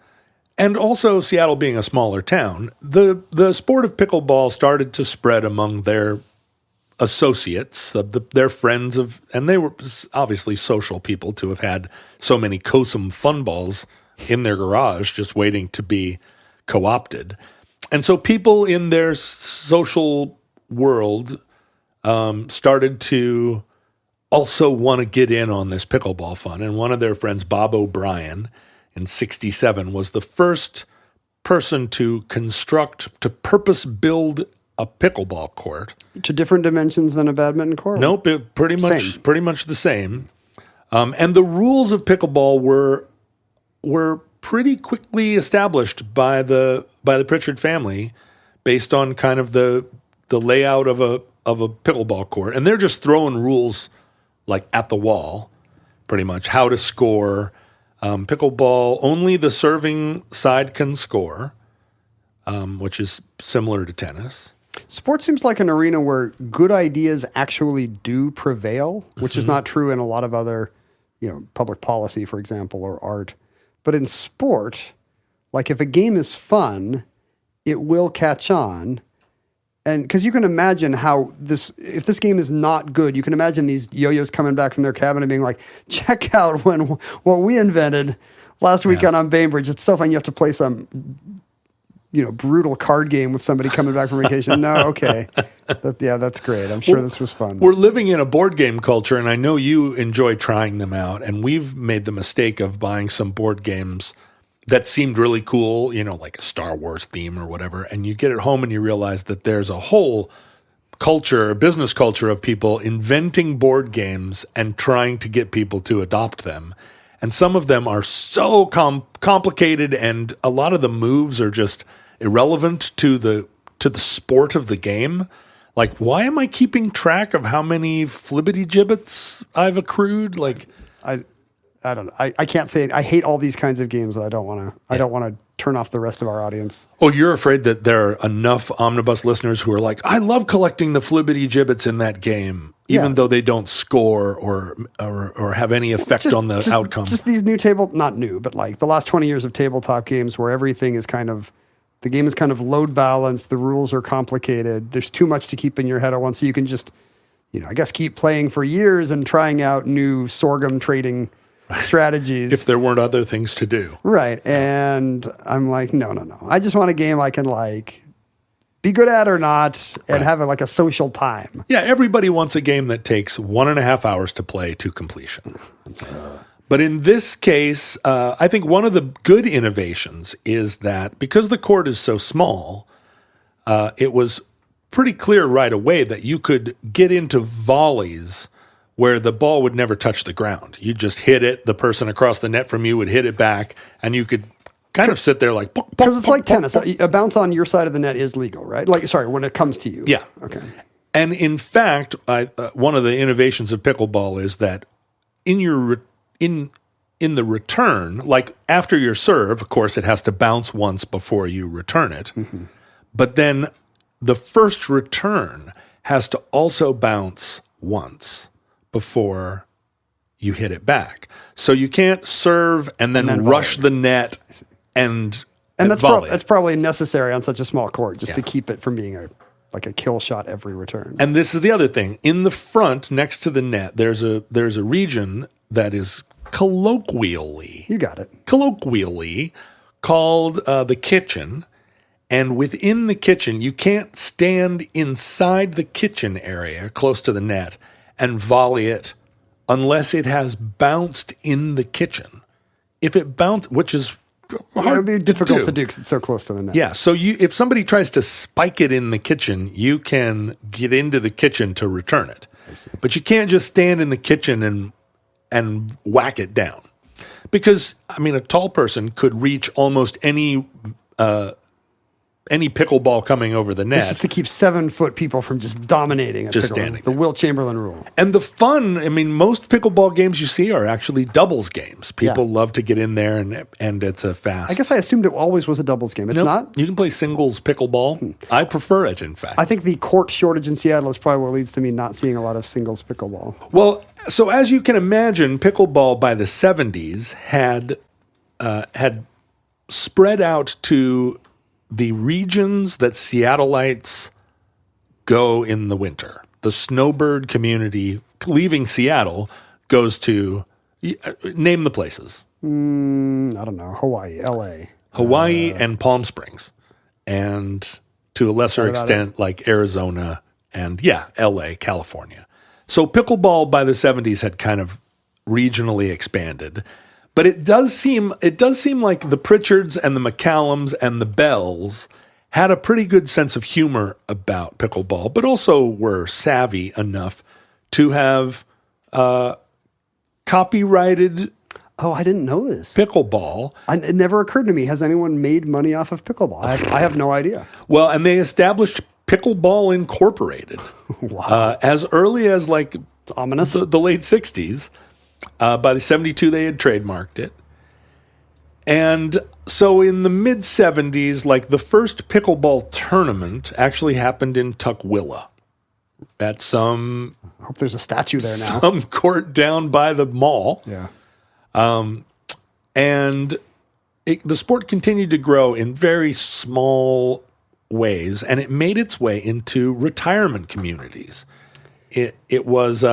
and also Seattle being a smaller town, the sport of pickleball started to spread among their associates, their friends and they were obviously social people to have had so many Cosum fun balls in their garage just waiting to be co-opted. And so people in their social world started to also want to get in on this pickleball fun. And one of their friends, Bob O'Brien, in 1967, was the first person to purpose build a pickleball court. To different dimensions than a badminton court? Nope, pretty much the same. And the rules of pickleball were pretty quickly established by the Pritchard family based on kind of the layout of a pickleball court. And they're just throwing rules like at the wall, pretty much, how to score. Pickleball, only the serving side can score, which is similar to tennis. Sports seems like an arena where good ideas actually do prevail, which is not true in a lot of other, public policy, for example, or art. But in sport, like if a game is fun, it will catch on. And because you can imagine if this game is not good, you can imagine these yo-yos coming back from their cabin and being like, check out what we invented last weekend on Bainbridge. It's so fun. You have to play some brutal card game with somebody coming back from vacation. No, okay. That's great. I'm sure this was fun. We're living in a board game culture, and I know you enjoy trying them out. And we've made the mistake of buying some board games that seemed really cool, like a Star Wars theme or whatever. And you get it home and you realize that there's a whole culture, business culture of people inventing board games and trying to get people to adopt them. And some of them are so complicated, and a lot of the moves are just irrelevant to the sport of the game. Like, why am I keeping track of how many flibbity gibbets I've accrued? Like, I don't know. I can't say it. I hate all these kinds of games that I don't want to. I don't want to turn off the rest of our audience. Oh, you're afraid that there are enough Omnibus listeners who are like, I love collecting the flibbity gibbets in that game, even though they don't score or have any effect on the outcome. Just these new not new, but like the last 20 years of tabletop games where everything is the game is kind of load balanced. The rules are complicated. There's too much to keep in your head at once. So you can just, I guess keep playing for years and trying out new sorghum trading strategies. If there weren't other things to do. Right. And I'm like, no. I just want a game I can be good at or not and have a social time. Yeah, everybody wants a game that takes 1.5 hours to play to completion. But in this case, I think one of the good innovations is that because the court is so small, it was pretty clear right away that you could get into volleys where the ball would never touch the ground. You just hit it, the person across the net from you would hit it back, and you could kind of sit there like... Because it's like tennis. A bounce on your side of the net is legal, right? When it comes to you. Yeah. Okay. And in fact, one of the innovations of pickleball is that in the return, like after your serve, of course, it has to bounce once before you return it. Mm-hmm. But then the first return has to also bounce once before you hit it back. So you can't serve and then rush the net and that's probably necessary on such a small court just to keep it from being a kill shot every return. And this is the other thing. In the front, next to the net, there's a region that is colloquially called the kitchen. And within the kitchen, you can't stand inside the kitchen area close to the net and volley it unless it has bounced in the kitchen. If it bounced, which is hard, it would be difficult to do because it's so close to the net. Yeah, so if somebody tries to spike it in the kitchen, you can get into the kitchen to return it. But you can't just stand in the kitchen and whack it down. Because, a tall person could reach almost any pickleball coming over the net. This is to keep 7-foot people from just dominating. Just standing. The Wilt Chamberlain rule. And the fun, most pickleball games you see are actually doubles games. People love to get in there and it's a fast. I guess I assumed it always was a doubles game. It's not? You can play singles pickleball. I prefer it, in fact. I think the court shortage in Seattle is probably what leads to me not seeing a lot of singles pickleball. Well, so as you can imagine, pickleball by the 70s had spread out to the regions that Seattleites go in the winter. The snowbird community leaving Seattle goes to, name the places. I don't know, Hawaii, L.A. Hawaii and Palm Springs. And to a lesser extent, like Arizona and, L.A., California. So pickleball by the 70s had kind of regionally expanded. But it does seem like the Pritchards and the McCallums and the Bells had a pretty good sense of humor about pickleball, but also were savvy enough to have copyrighted. Oh, I didn't know this. Pickleball. It never occurred to me. Has anyone made money off of pickleball? I have no idea. Well, and they established Pickleball Incorporated. Wow. As early as it's ominous. The late 60s. By the 72, they had trademarked it. And so in the mid-70s, the first pickleball tournament actually happened in Tukwila at some... I hope there's a statue there now. Some court down by the mall. Yeah. And the sport continued to grow in very small ways, and it made its way into retirement communities. It was...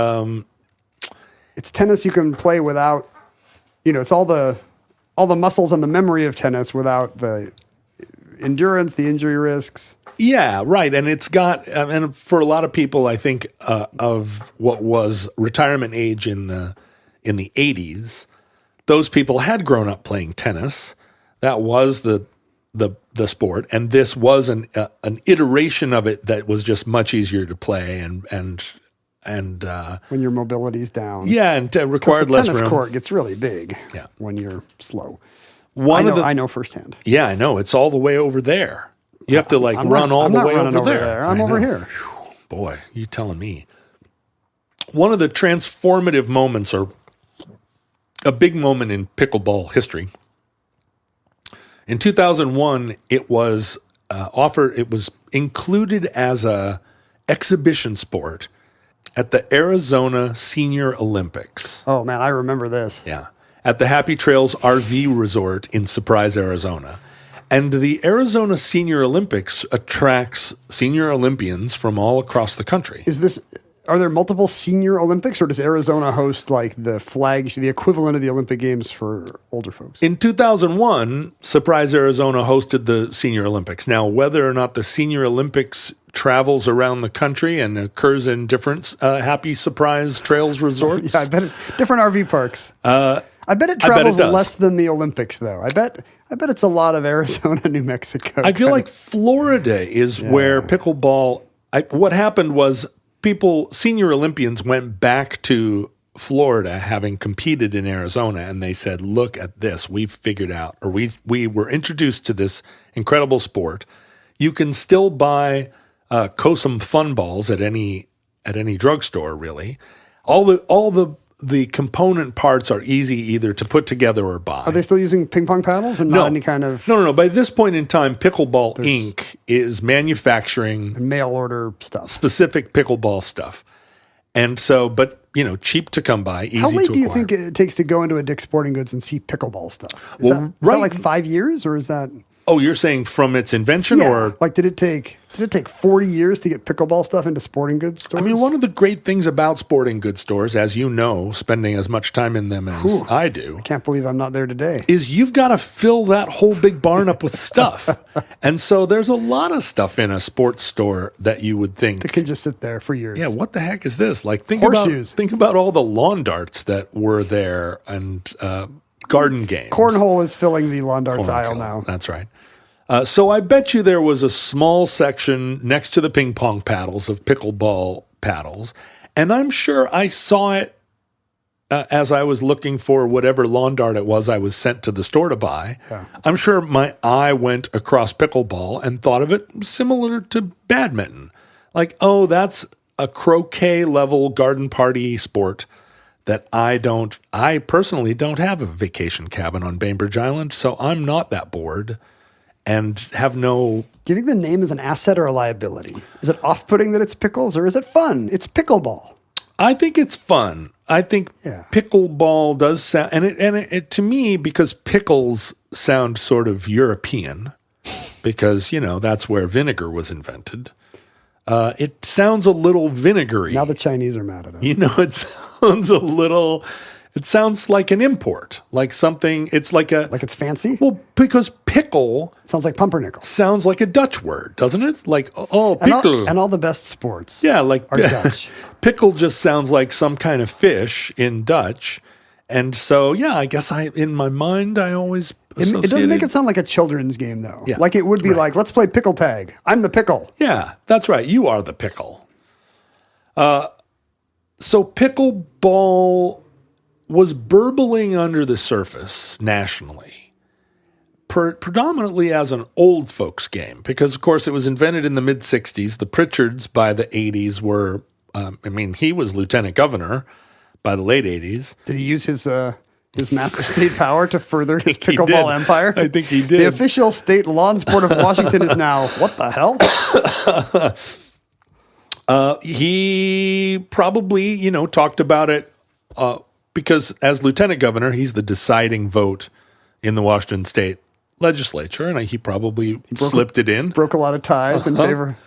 It's tennis you can play without, it's all the muscles and the memory of tennis without the endurance, the injury risks. Yeah, right. And it's got, and for a lot of people, I think of what was retirement age in the 80s, those people had grown up playing tennis. That was the sport, and this was an iteration of it that was just much easier to play and when your mobility's down. Yeah, and required less room. The tennis court gets really big. Yeah. When you're slow. I know firsthand. Yeah, I know. It's all the way over there. You have to run all the way over there. I'm over here. Whew, boy, you telling me. One of the transformative moments, or a big moment in pickleball history. In 2001, it was offered. It was included as a exhibition sport at the Arizona Senior Olympics. Oh man, I remember this. Yeah, at the Happy Trails RV Resort in Surprise, Arizona. And the Arizona Senior Olympics attracts senior Olympians from all across the country. Are there multiple senior Olympics, or does Arizona host like the equivalent of the Olympic Games for older folks? In 2001, Surprise, Arizona hosted the Senior Olympics. Now, whether or not the Senior Olympics travels around the country and occurs in different Happy Surprise Trails resorts. Yeah, I bet different RV parks. I bet it travels less than the Olympics, though. I bet it's a lot of Arizona, New Mexico. I feel like Florida is where pickleball. What happened was senior Olympians went back to Florida having competed in Arizona, and they said, "Look at this. We've figured out, or we were introduced to this incredible sport. You can still buy Cosum fun balls at any drugstore, really. All the component parts are easy either to put together or buy." Are they still using ping pong paddles and not any kind of... No. By this point in time, Pickleball Inc. is manufacturing... mail order stuff. Specific pickleball stuff. And so, but, cheap to come by, easy to acquire. How late do you think it takes to go into a Dick's Sporting Goods and see pickleball stuff? Is that like 5 years, or is that... Oh, you're saying from its invention, or like did it take 40 years to get pickleball stuff into sporting goods stores? I mean, one of the great things about sporting goods stores, as you know, spending as much time in them as I do, I can't believe I'm not there today, is you've got to fill that whole big barn up with stuff. And so there's a lot of stuff in a sports store that you would think that can just sit there for years. Yeah, what the heck is this? Like think about all the lawn darts that were there and garden games. Cornhole is filling the lawn darts aisle now. That's right. So I bet you there was a small section next to the ping pong paddles of pickleball paddles, and I'm sure I saw it as I was looking for whatever lawn dart it was I was sent to the store to buy. Yeah. I'm sure my eye went across pickleball and thought of it similar to badminton. Like, oh, that's a croquet level garden party sport that I personally don't have a vacation cabin on Bainbridge Island, so I'm not that bored. And have no... Do you think the name is an asset or a liability? Is it off-putting that it's pickles, or is it fun? It's pickleball. I think it's fun. I think pickleball does sound... And it to me, because pickles sound sort of European, because, that's where vinegar was invented, it sounds a little vinegary. Now the Chinese are mad at us. It sounds a little... It sounds like an import, like something, it's like it's fancy? Well, because pickle... Sounds like pumpernickel. Sounds like a Dutch word, doesn't it? Like, oh, pickle. And all the best sports are Dutch. Pickle just sounds like some kind of fish in Dutch. And so, I guess in my mind, I always It does make it sound like a children's game, though. Yeah. Like it would be like, let's play pickle tag. I'm the pickle. Yeah, that's right. You are the pickle. So pickleball was burbling under the surface nationally, predominantly as an old folks game, because, of course, it was invented in the mid-'60s. The Pritchards by the 80s were, he was lieutenant governor by the late 80s. Did he use his mask of state power to further his pickleball empire? I think he did. The official state lawn sport of Washington is now, what the hell? He probably, talked about it because as lieutenant governor, he's the deciding vote in the Washington state legislature, and he probably slipped it in. Broke a lot of ties in favor.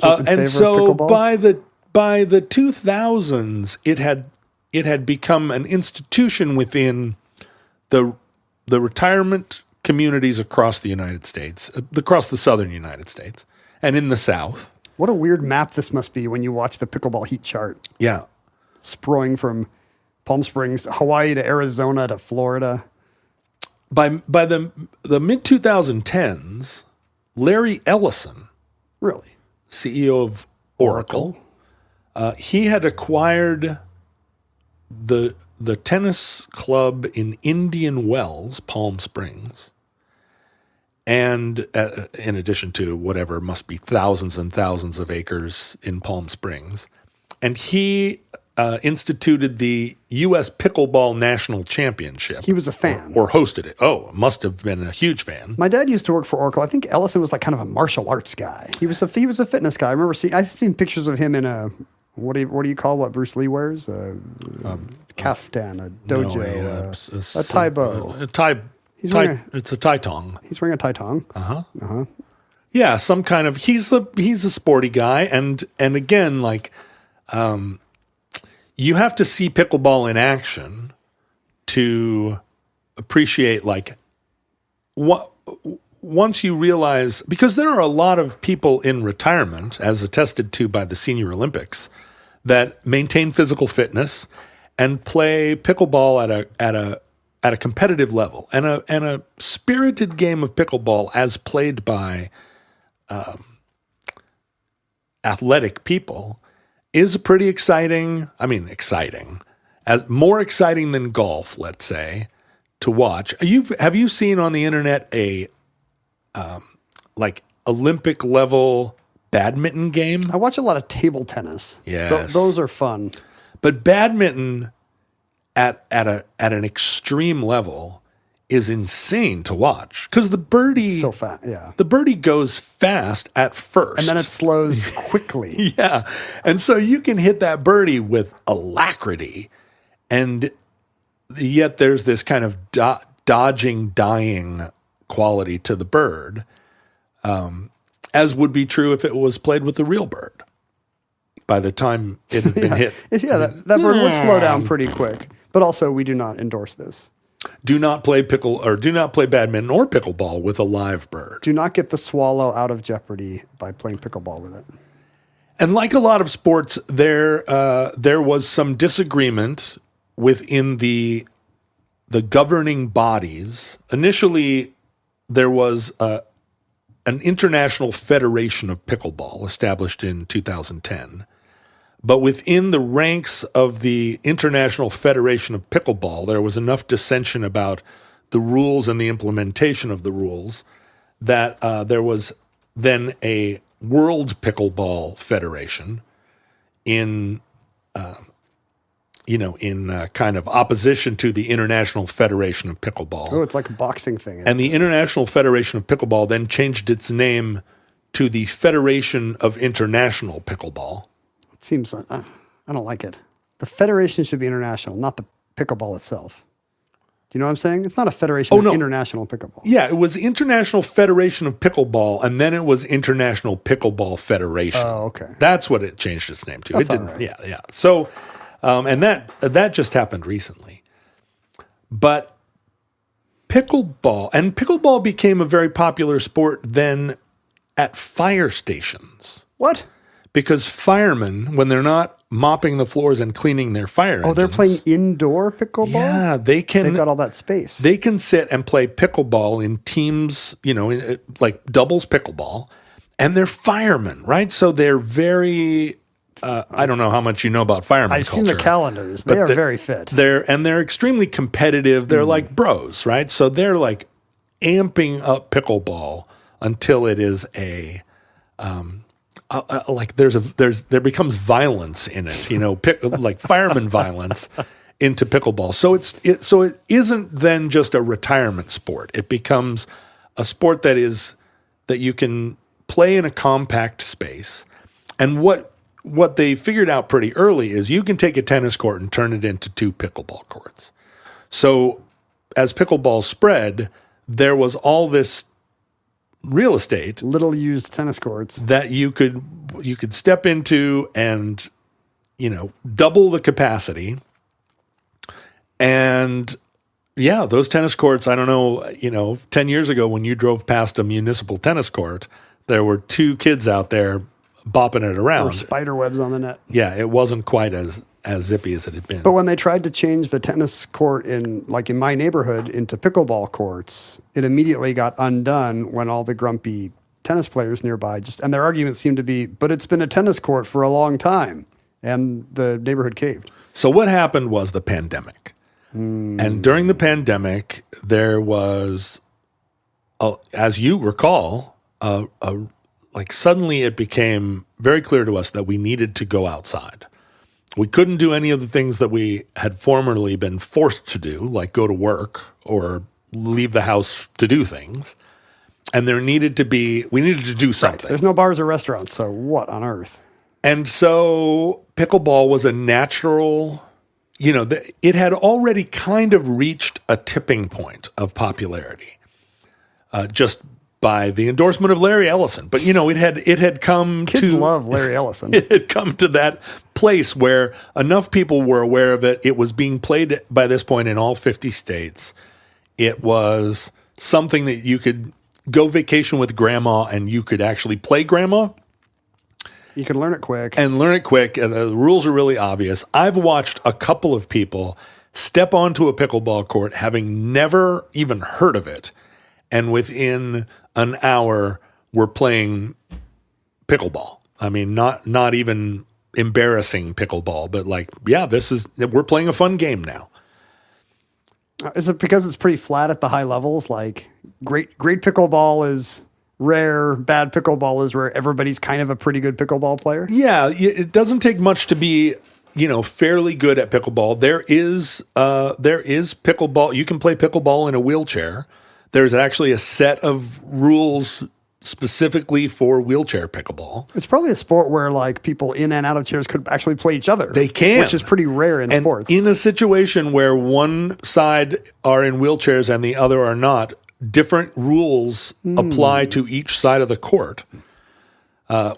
And so by the 2000s, it had become an institution within the retirement communities across the United States, across the southern United States, and in the South. What a weird map this must be when you watch the pickleball heat chart. Yeah. Sprawling from Palm Springs to Hawaii to Arizona to Florida. By the mid-2010s, Larry Ellison, really, CEO of Oracle, he had acquired the tennis club in Indian Wells, Palm Springs, and in addition to whatever must be thousands and thousands of acres in Palm Springs, and he instituted the U.S. Pickleball National Championship. He was a fan. Or hosted it. Oh, must have been a huge fan. My dad used to work for Oracle. I think Ellison was like kind of a martial arts guy. He was a fitness guy. I remember I've seen pictures of him in a, what do you call what Bruce Lee wears? Kaftan, a dojo, a taibo. It's a tai tong. He's wearing a tai tong. Yeah, some kind of, he's a sporty guy. And again, like, you have to see pickleball in action to appreciate, like, what once you realize, because there are a lot of people in retirement, as attested to by the Senior Olympics, that maintain physical fitness and play pickleball at a competitive level, and a spirited game of pickleball as played by athletic people is pretty exciting. I mean, more exciting than golf, let's say, to watch. Have you seen on the internet a like Olympic level badminton game? I watch a lot of table tennis. Yes. Those are fun. But badminton at an extreme level is insane to watch, because the birdie so fast. Yeah, the birdie goes fast at first, and then it slows quickly. Yeah, and so you can hit that birdie with alacrity, and yet there's this kind of dodging, dying quality to the bird, as would be true if it was played with a real bird. By the time it had been hit, that bird would slow down pretty quick. But also, we do not endorse this. Do not play badminton or pickleball with a live bird. Do not get the swallow out of jeopardy by playing pickleball with it. And like a lot of sports, there was some disagreement within the governing bodies. Initially, there was an international federation of pickleball established in 2010. But within the ranks of the International Federation of Pickleball, there was enough dissension about the rules and the implementation of the rules that there was then a World Pickleball Federation in kind of opposition to the International Federation of Pickleball. Oh, it's like a boxing thing. And the International Federation of Pickleball then changed its name to the Federation of International Pickleball. Seems I don't like it. The federation should be international, not the pickleball itself. Do you know what I'm saying? It's not a federation of international pickleball. Yeah, it was International Federation of Pickleball, and then it was International Pickleball Federation. Oh, okay. That's what it changed its name to. That's it didn't. all right. Yeah. So, and that just happened recently. But pickleball became a very popular sport then at fire stations. What? Because firemen, when they're not mopping the floors and cleaning their fire engines. Oh, they're playing indoor pickleball? Yeah, they've got all that space. They can sit and play pickleball in teams, like doubles pickleball, and they're firemen, right? So they're very, I don't know how much you know about firemen I've culture. seen the calendars. They are very fit. They're extremely competitive. They're like bros, right? So they're like amping up pickleball until it is a... there becomes violence in it, like fireman violence into pickleball. So it isn't then just a retirement sport. It becomes a sport that you can play in a compact space. And what they figured out pretty early is you can take a tennis court and turn it into 2 pickleball courts. So as pickleball spread, there was all this real estate, little used tennis courts that you could step into and double the capacity and Yeah, those tennis courts, I don't know, 10 years ago when you drove past a municipal tennis court, there were 2 kids out there bopping it around. Or spider webs on the net. Yeah, it wasn't quite as zippy as it had been. But when they tried to change the tennis court in my neighborhood into pickleball courts, it immediately got undone when all the grumpy tennis players nearby and their arguments seemed to be, but it's been a tennis court for a long time, and the neighborhood caved. So what happened was the pandemic. And during the pandemic, there was, as you recall, suddenly it became very clear to us that we needed to go outside. We couldn't do any of the things that we had formerly been forced to do, like go to work or leave the house to do things. And we needed to do something. Right. There's no bars or restaurants, so what on earth? And so pickleball was a natural, it had already kind of reached a tipping point of popularity, just by the endorsement of Larry Ellison. But, it had come to... Kids love Larry Ellison. It had come to that place where enough people were aware of it. It was being played by this point in all 50 states. It was something that you could go vacation with grandma and you could actually play grandma. You can learn it quick. And the rules are really obvious. I've watched a couple of people step onto a pickleball court having never even heard of it, and within an hour we're playing pickleball. I mean, not even embarrassing pickleball, but we're playing a fun game now. Is it because it's pretty flat at the high levels? Like great pickleball is rare, bad pickleball is rare. Everybody's kind of a pretty good pickleball player. Yeah, it doesn't take much to be, fairly good at pickleball. There is pickleball. You can play pickleball in a wheelchair. There's actually a set of rules specifically for wheelchair pickleball. It's probably a sport where people in and out of chairs could actually play each other. They can. Which is pretty rare in sports. In a situation where one side are in wheelchairs and the other are not, different rules apply to each side of the court,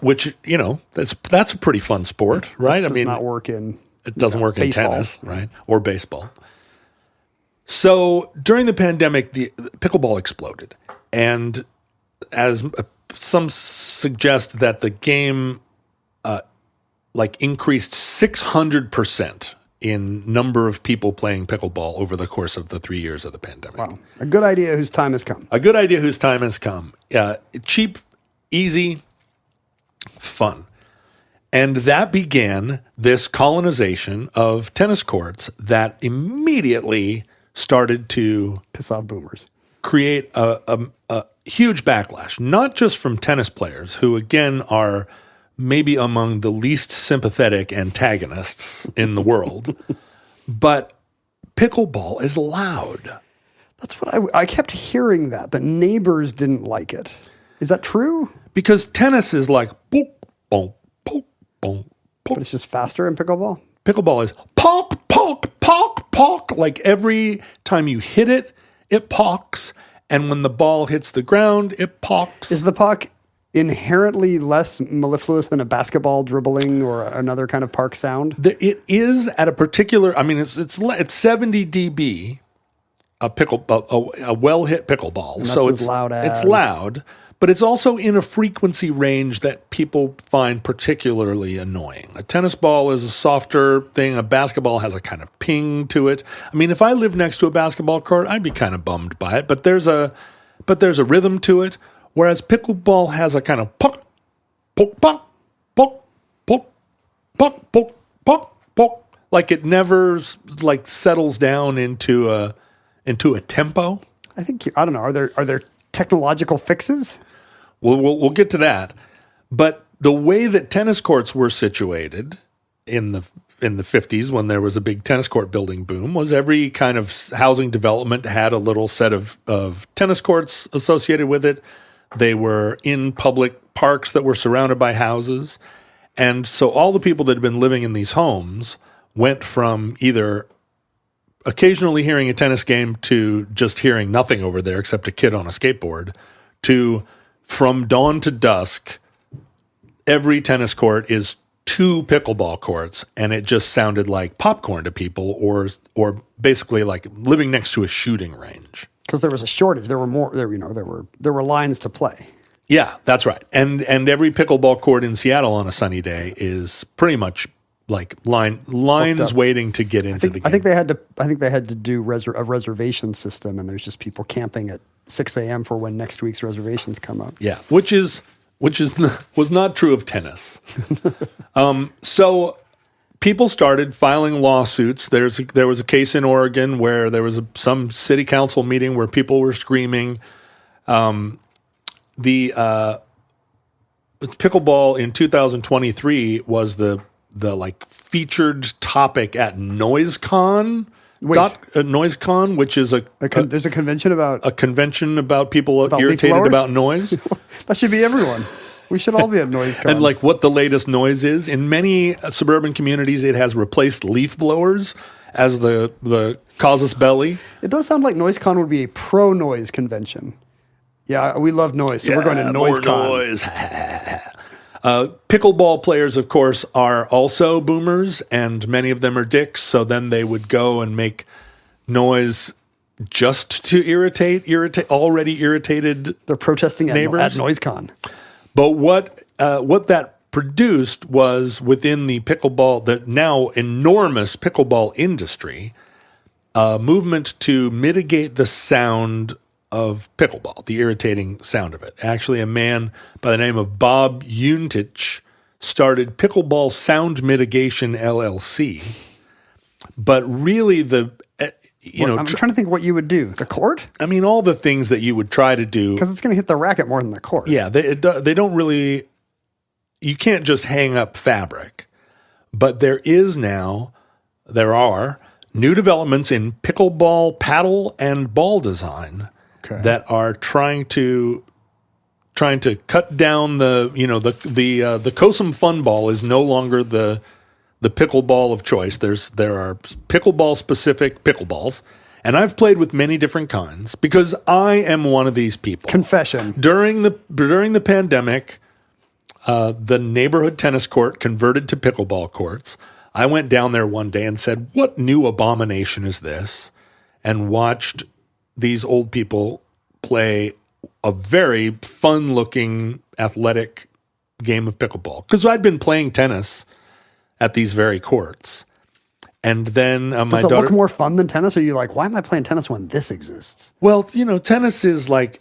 which, that's a pretty fun sport, right? It doesn't work in baseball. tennis, right? Or baseball. So during the pandemic, the pickleball exploded. And as some suggest that the game increased 600% in number of people playing pickleball over the course of the 3 years of the pandemic. Wow. A good idea whose time has come. Cheap, easy, fun. And that began this colonization of tennis courts that immediately started to piss off boomers, create a huge backlash, not just from tennis players, who again are maybe among the least sympathetic antagonists in the world, but pickleball is loud. That's what I kept hearing that. The neighbors didn't like it. Is that true? Because tennis is like boop, boom, boop, boom, boop. But it's just faster in pickleball? Pickleball is pock, pock, pock, pock. Like every time you hit it, it pocks. And when the ball hits the ground, it pocks. Is the puck inherently less mellifluous than a basketball dribbling or another kind of park sound? It is at a particular. It's 70 dB. A well hit pickleball, and so it's loud. It's loud, but it's also in a frequency range that people find particularly annoying. A tennis ball is a softer thing. A basketball has a kind of ping to it. I mean, if I lived next to a basketball court, I'd be kind of bummed by it. But there's a rhythm to it. Whereas pickleball has a kind of puck, poke, puck, poke, poke, puck, poke, puck, poke. Like it never settles down into a tempo. I don't know. Are there technological fixes? We'll get to that. But the way that tennis courts were situated in the 50s, when there was a big tennis court building boom, was every kind of housing development had a little set of tennis courts associated with it. They were in public parks that were surrounded by houses. And so all the people that had been living in these homes went from either occasionally hearing a tennis game to just hearing nothing over there except a kid on a skateboard, to from dawn to dusk, every tennis court is 2 pickleball courts, and it just sounded like popcorn to people, or basically like living next to a shooting range. Because there was a shortage. There were lines to play. Yeah, that's right. And every pickleball court in Seattle on a sunny day is pretty much like lines waiting to get into the game. I think they had to do a reservation system, and there's just people camping at 6 a.m. for when next week's reservations come up. Yeah, which was not true of tennis. So people started filing lawsuits. There was a case in Oregon where there was some city council meeting where people were screaming. The pickleball in 2023 was the like featured topic at NoiseCon. NoiseCon, which is there's a convention about people irritated about noise. That should be everyone. We should all be at NoiseCon. And like what the latest noise is. In many suburban communities, it has replaced leaf blowers as the casus belli. It does sound like NoiseCon would be a pro-noise convention. Yeah, we love noise, so we're going to NoiseCon. More noise. Pickleball players, of course, are also boomers, and many of them are dicks, so then they would go and make noise just to irritate already irritated They're protesting neighbors. at NoiseCon. But what that produced was within the now enormous pickleball industry, a movement to mitigate the sound of pickleball, the irritating sound of it. Actually, a man by the name of Bob Yuntich started Pickleball Sound Mitigation LLC. But really I'm trying to think what you would do. The court? I mean, all the things that you would try to do. Because it's going to hit the racket more than the court. Yeah, they don't really, you can't just hang up fabric. But there are new developments in pickleball paddle and ball design that are trying to cut down the COSM fun ball is no longer the pickleball of choice. There are pickleball specific pickleballs, and I've played with many different kinds because I am one of these people. Confession. During the pandemic, the neighborhood tennis court converted to pickleball courts. I went down there one day and said, "What new abomination is this?" and watched these old people play a very fun-looking, athletic game of pickleball. Because I'd been playing tennis at these very courts. And then my daughter... Does it look more fun than tennis? Or are you like, why am I playing tennis when this exists? Well, tennis is like,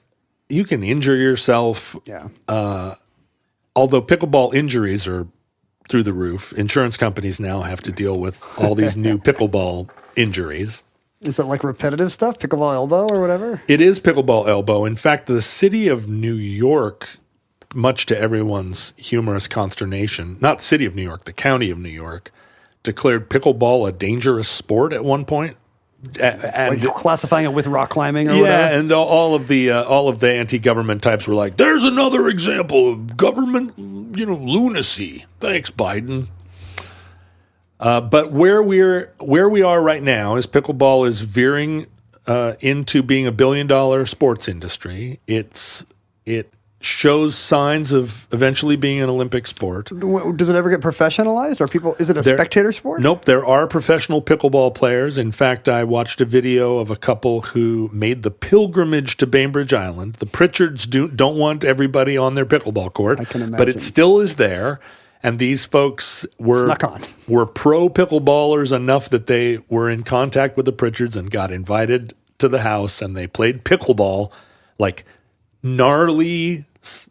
you can injure yourself. Yeah. Although pickleball injuries are through the roof. Insurance companies now have to deal with all these new pickleball injuries. Is it like repetitive stuff? Pickleball elbow or whatever? It is pickleball elbow. In fact, the city of New York, much to everyone's humorous consternation, not the city of New York, the county of New York, declared pickleball a dangerous sport at one point. And like classifying it with rock climbing or whatever? Yeah, and all of the anti-government types were like, there's another example of government, lunacy. Thanks, Biden. But where we are right now is pickleball is veering into being $1 billion sports industry. It shows signs of eventually being an Olympic sport. Does it ever get professionalized? Is it a spectator sport? Nope. There are professional pickleball players. In fact, I watched a video of a couple who made the pilgrimage to Bainbridge Island. The Pritchards don't want everybody on their pickleball court, I can imagine. But it still is there. And these folks were pro pickleballers enough that they were in contact with the Pritchards and got invited to the house, and they played pickleball, like gnarly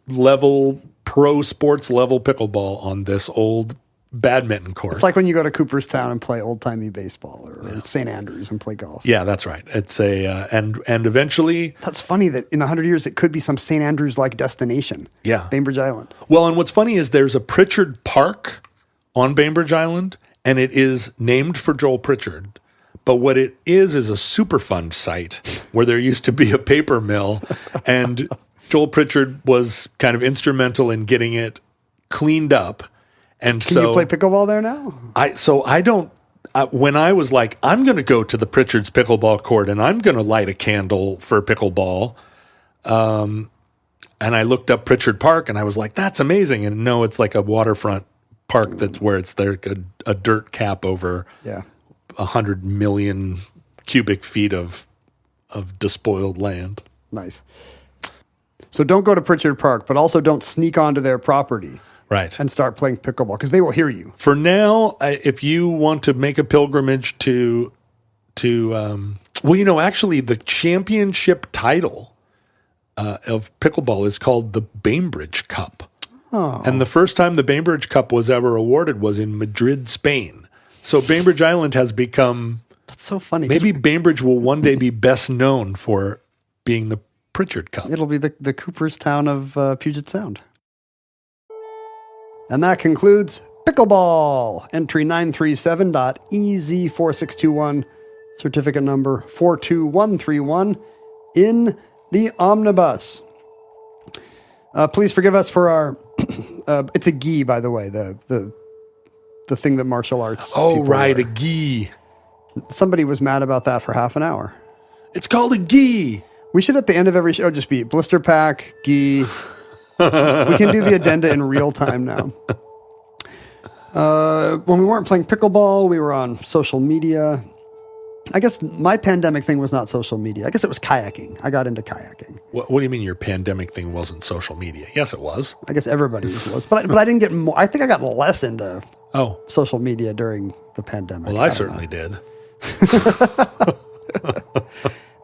level, pro sports level pickleball on this old badminton court. It's like when you go to Cooperstown and play old timey baseball, or St. Andrews and play golf. Yeah, that's right. It's and eventually. That's funny that in 100 years it could be some St. Andrews like destination. Yeah, Bainbridge Island. Well, and what's funny is there's a Pritchard Park on Bainbridge Island, and it is named for Joel Pritchard. But what it is a Superfund site where there used to be a paper mill, and Joel Pritchard was kind of instrumental in getting it cleaned up. And Can you play pickleball there now? When I was like, I'm going to go to the Pritchard's pickleball court and I'm going to light a candle for pickleball. And I looked up Pritchard Park and I was like, that's amazing. And no, it's like a waterfront park that's where it's like a dirt cap over 100 million cubic feet of despoiled land. Nice. So don't go to Pritchard Park, but also don't sneak onto their property. Right. And start playing pickleball because they will hear you. For now, if you want to make a pilgrimage to actually the championship title of pickleball is called the Bainbridge Cup. Oh. And the first time the Bainbridge Cup was ever awarded was in Madrid, Spain. So Bainbridge Island has become... That's so funny. Maybe Bainbridge will one day be best known for being the Pritchard Cup. It'll be the Cooperstown of Puget Sound. And that concludes Pickleball. Entry 937.EZ4621, certificate number 42131 in the omnibus. Please forgive us for our... it's a gi, by the way, the thing that martial arts Oh, right, wear. a gi. Somebody was mad about that for half an hour. It's called a gi. We should, at the end of every show, just be blister pack, gi... We can do the addenda in real time now. When we weren't playing pickleball, we were on social media. I guess my pandemic thing was not social media. I guess it was kayaking. I got into kayaking. What do you mean your pandemic thing wasn't social media? Yes, it was. I guess everybody's was. But I didn't get more. I think I got less into social media during the pandemic. Well, I certainly did.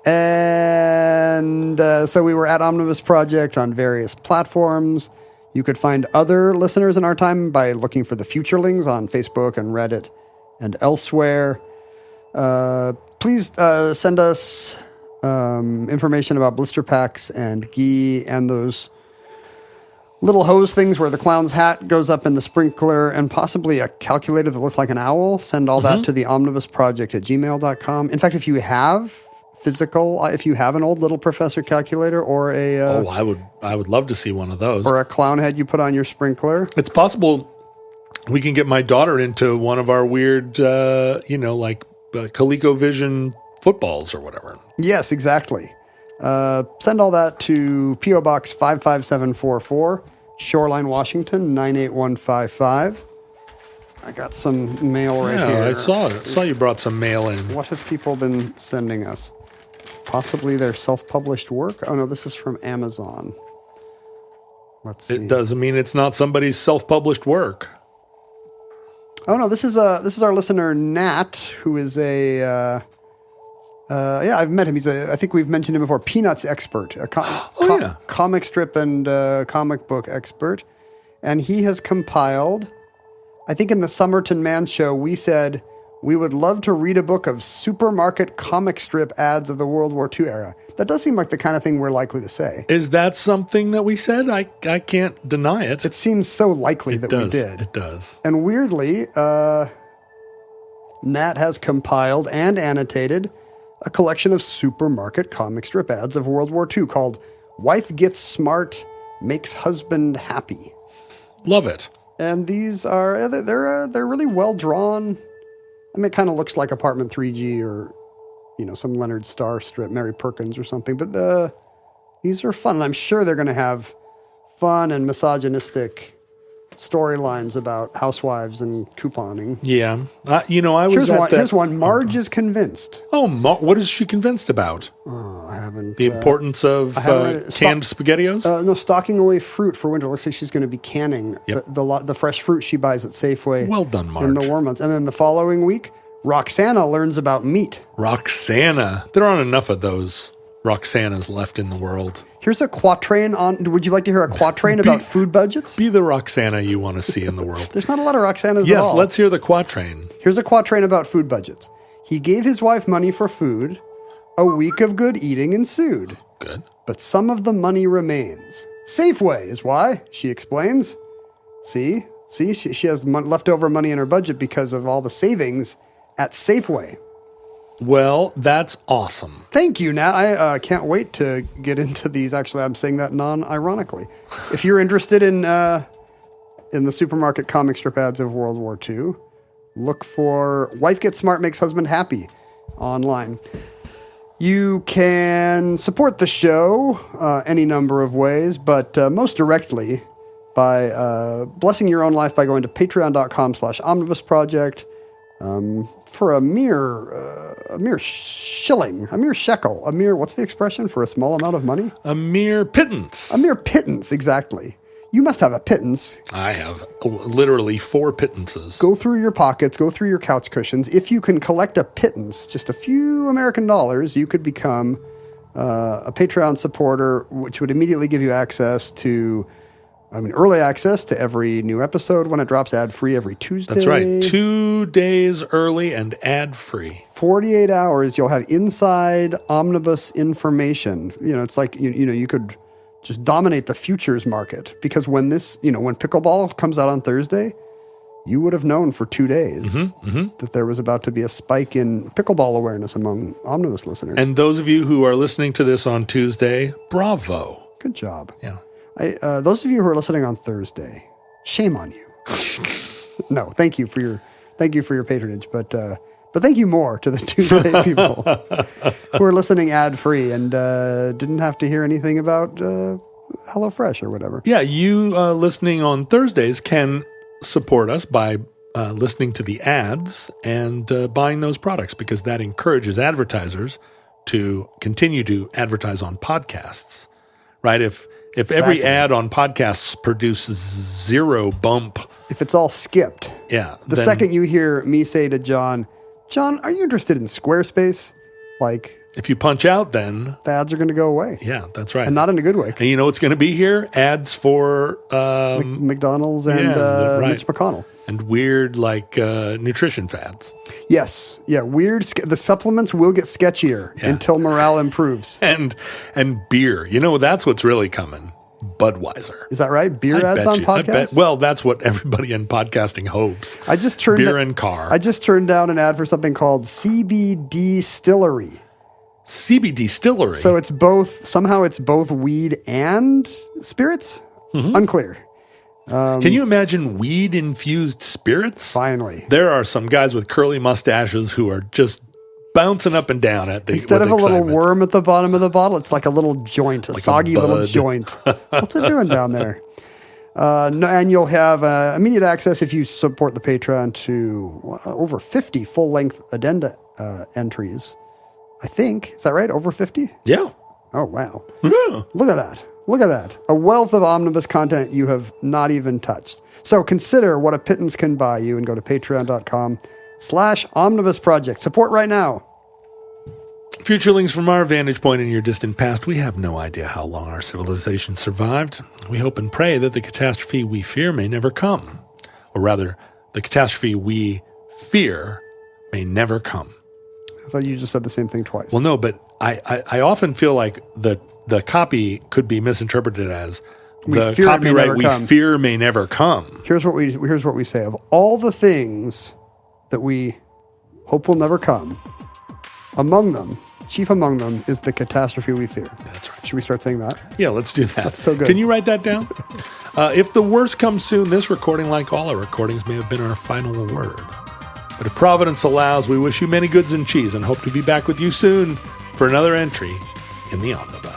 And so we were at Omnibus Project on various platforms. You could find other listeners in our time by looking for the Futurelings on Facebook and Reddit and elsewhere. Please send us information about blister packs and gi and those little hose things where the clown's hat goes up in the sprinkler and possibly a calculator that looks like an owl. Send all that to the omnibusproject@gmail.com. In fact, if you have if you have an old little professor calculator or I would love to see one of those. Or a clown head you put on your sprinkler. It's possible we can get my daughter into one of our weird, like ColecoVision footballs or whatever. Yes, exactly. Send all that to P.O. Box 55744, Shoreline, Washington, 98155. I got some mail right here. Yeah, I saw it. I saw you brought some mail in. What have people been sending us? Possibly their self-published work? Oh, no, this is from Amazon. Let's see. It doesn't mean it's not somebody's self-published work. Oh, no, this is our listener, Nat, who is I've met him. I think we've mentioned him before, Peanuts expert, a comic strip and comic book expert. And he has compiled, I think in the Somerton Man Show, we said we would love to read a book of supermarket comic strip ads of the World War II era. That does seem like the kind of thing we're likely to say. Is that something that we said? I can't deny it. It seems so likely we did. It does. And weirdly, Nat has compiled and annotated a collection of supermarket comic strip ads of World War II called Wife Gets Smart, Makes Husband Happy. Love it. And these are, they're really well drawn. I mean, it kind of looks like Apartment 3G or, some Leonard Starr strip, Mary Perkins or something. But these are fun. And I'm sure they're going to have fun and misogynistic storylines about housewives and couponing. Yeah. I was Here's one. Marge is convinced. Oh, what is she convinced about? Oh, I haven't. The importance of canned SpaghettiOs? No, stocking away fruit for winter. Looks like she's going to be canning the fresh fruit she buys at Safeway. Well done, Marge. In the warm months. And then the following week, Roxana learns about meat. Roxana. There aren't enough of those Roxanas left in the world. Here's a quatrain would you like to hear a quatrain about food budgets? Be the Roxana you want to see in the world. There's not a lot of Roxanas at all. Yes, let's hear the quatrain. Here's a quatrain about food budgets. He gave his wife money for food. A week of good eating ensued. Good. But some of the money remains. Safeway is why, she explains. See, she has leftover money in her budget because of all the savings at Safeway. Well, that's awesome. Thank you, Nat. I can't wait to get into these. Actually, I'm saying that non-ironically. If you're interested in the supermarket comic strip ads of World War II, look for Wife Gets Smart, Makes Husband Happy online. You can support the show any number of ways, but most directly by blessing your own life by going to patreon.com/omnibusproject for a mere shilling, a mere shekel, what's the expression for a small amount of money? A mere pittance. A mere pittance, exactly. You must have a pittance. I have literally 4 pittances. Go through your pockets, go through your couch cushions. If you can collect a pittance, just a few American dollars, you could become a Patreon supporter, which would immediately give you access to, early access to every new episode when it drops ad-free every Tuesday. That's right. 2 days early and ad-free. 48 hours, you'll have inside omnibus information. It's like, you could just dominate the futures market, because when when Pickleball comes out on Thursday, you would have known for 2 days that there was about to be a spike in pickleball awareness among Omnibus listeners. And those of you who are listening to this on Tuesday, bravo. Good job. Yeah. Those of you who are listening on Thursday, shame on you. No, thank you for your patronage, but thank you more to the Tuesday people who are listening ad-free and didn't have to hear anything about HelloFresh or whatever. Yeah, you listening on Thursdays can support us by listening to the ads and buying those products, because that encourages advertisers to continue to advertise on podcasts, right? If every ad on podcasts produces 0 bump. If it's all skipped. Yeah. The second you hear me say to John, are you interested in Squarespace? If you punch out, then the ads are going to go away. Yeah, that's right. And not in a good way. And you know what's going to be here? Ads for McDonald's and Mitch McConnell. And weird, nutrition fads. Yes. Yeah, weird. The supplements will get sketchier until morale improves. And beer. That's what's really coming. Budweiser. Is that right? Beer ads on podcasts? Well, that's what everybody in podcasting hopes. Beer and car. I just turned down an ad for something called CBD Distillery. CBD Distillery? So it's both weed and spirits? Mm-hmm. Unclear. Can you imagine weed-infused spirits? Finally. There are some guys with curly mustaches who are just bouncing up and down at the Instead of a little worm at the bottom of the bottle, it's like a little joint, a soggy little joint. What's it doing down there? And you'll have immediate access if you support the Patreon to over 50 full-length addenda entries. I think. Is that right? Over 50? Yeah. Oh, wow. Yeah. Look at that. Look at that. A wealth of omnibus content you have not even touched. So consider what a pittance can buy you and go to patreon.com/omnibusproject. Support right now. Futurelings, from our vantage point in your distant past, we have no idea how long our civilization survived. We hope and pray that the catastrophe we fear may never come. Or rather, the catastrophe we fear may never come. I thought you just said the same thing twice. Well, no, but I often feel like the copy could be misinterpreted as the copyright we fear may never come. Here's what we say. Of all the things that we hope will never come, chief among them is the catastrophe we fear. That's right. Should we start saying that? Yeah, let's do that. That's so good. Can you write that down? If the worst comes soon, this recording, like all our recordings, may have been our final word. But if Providence allows, we wish you many goods and cheese and hope to be back with you soon for another entry in the Omnibus.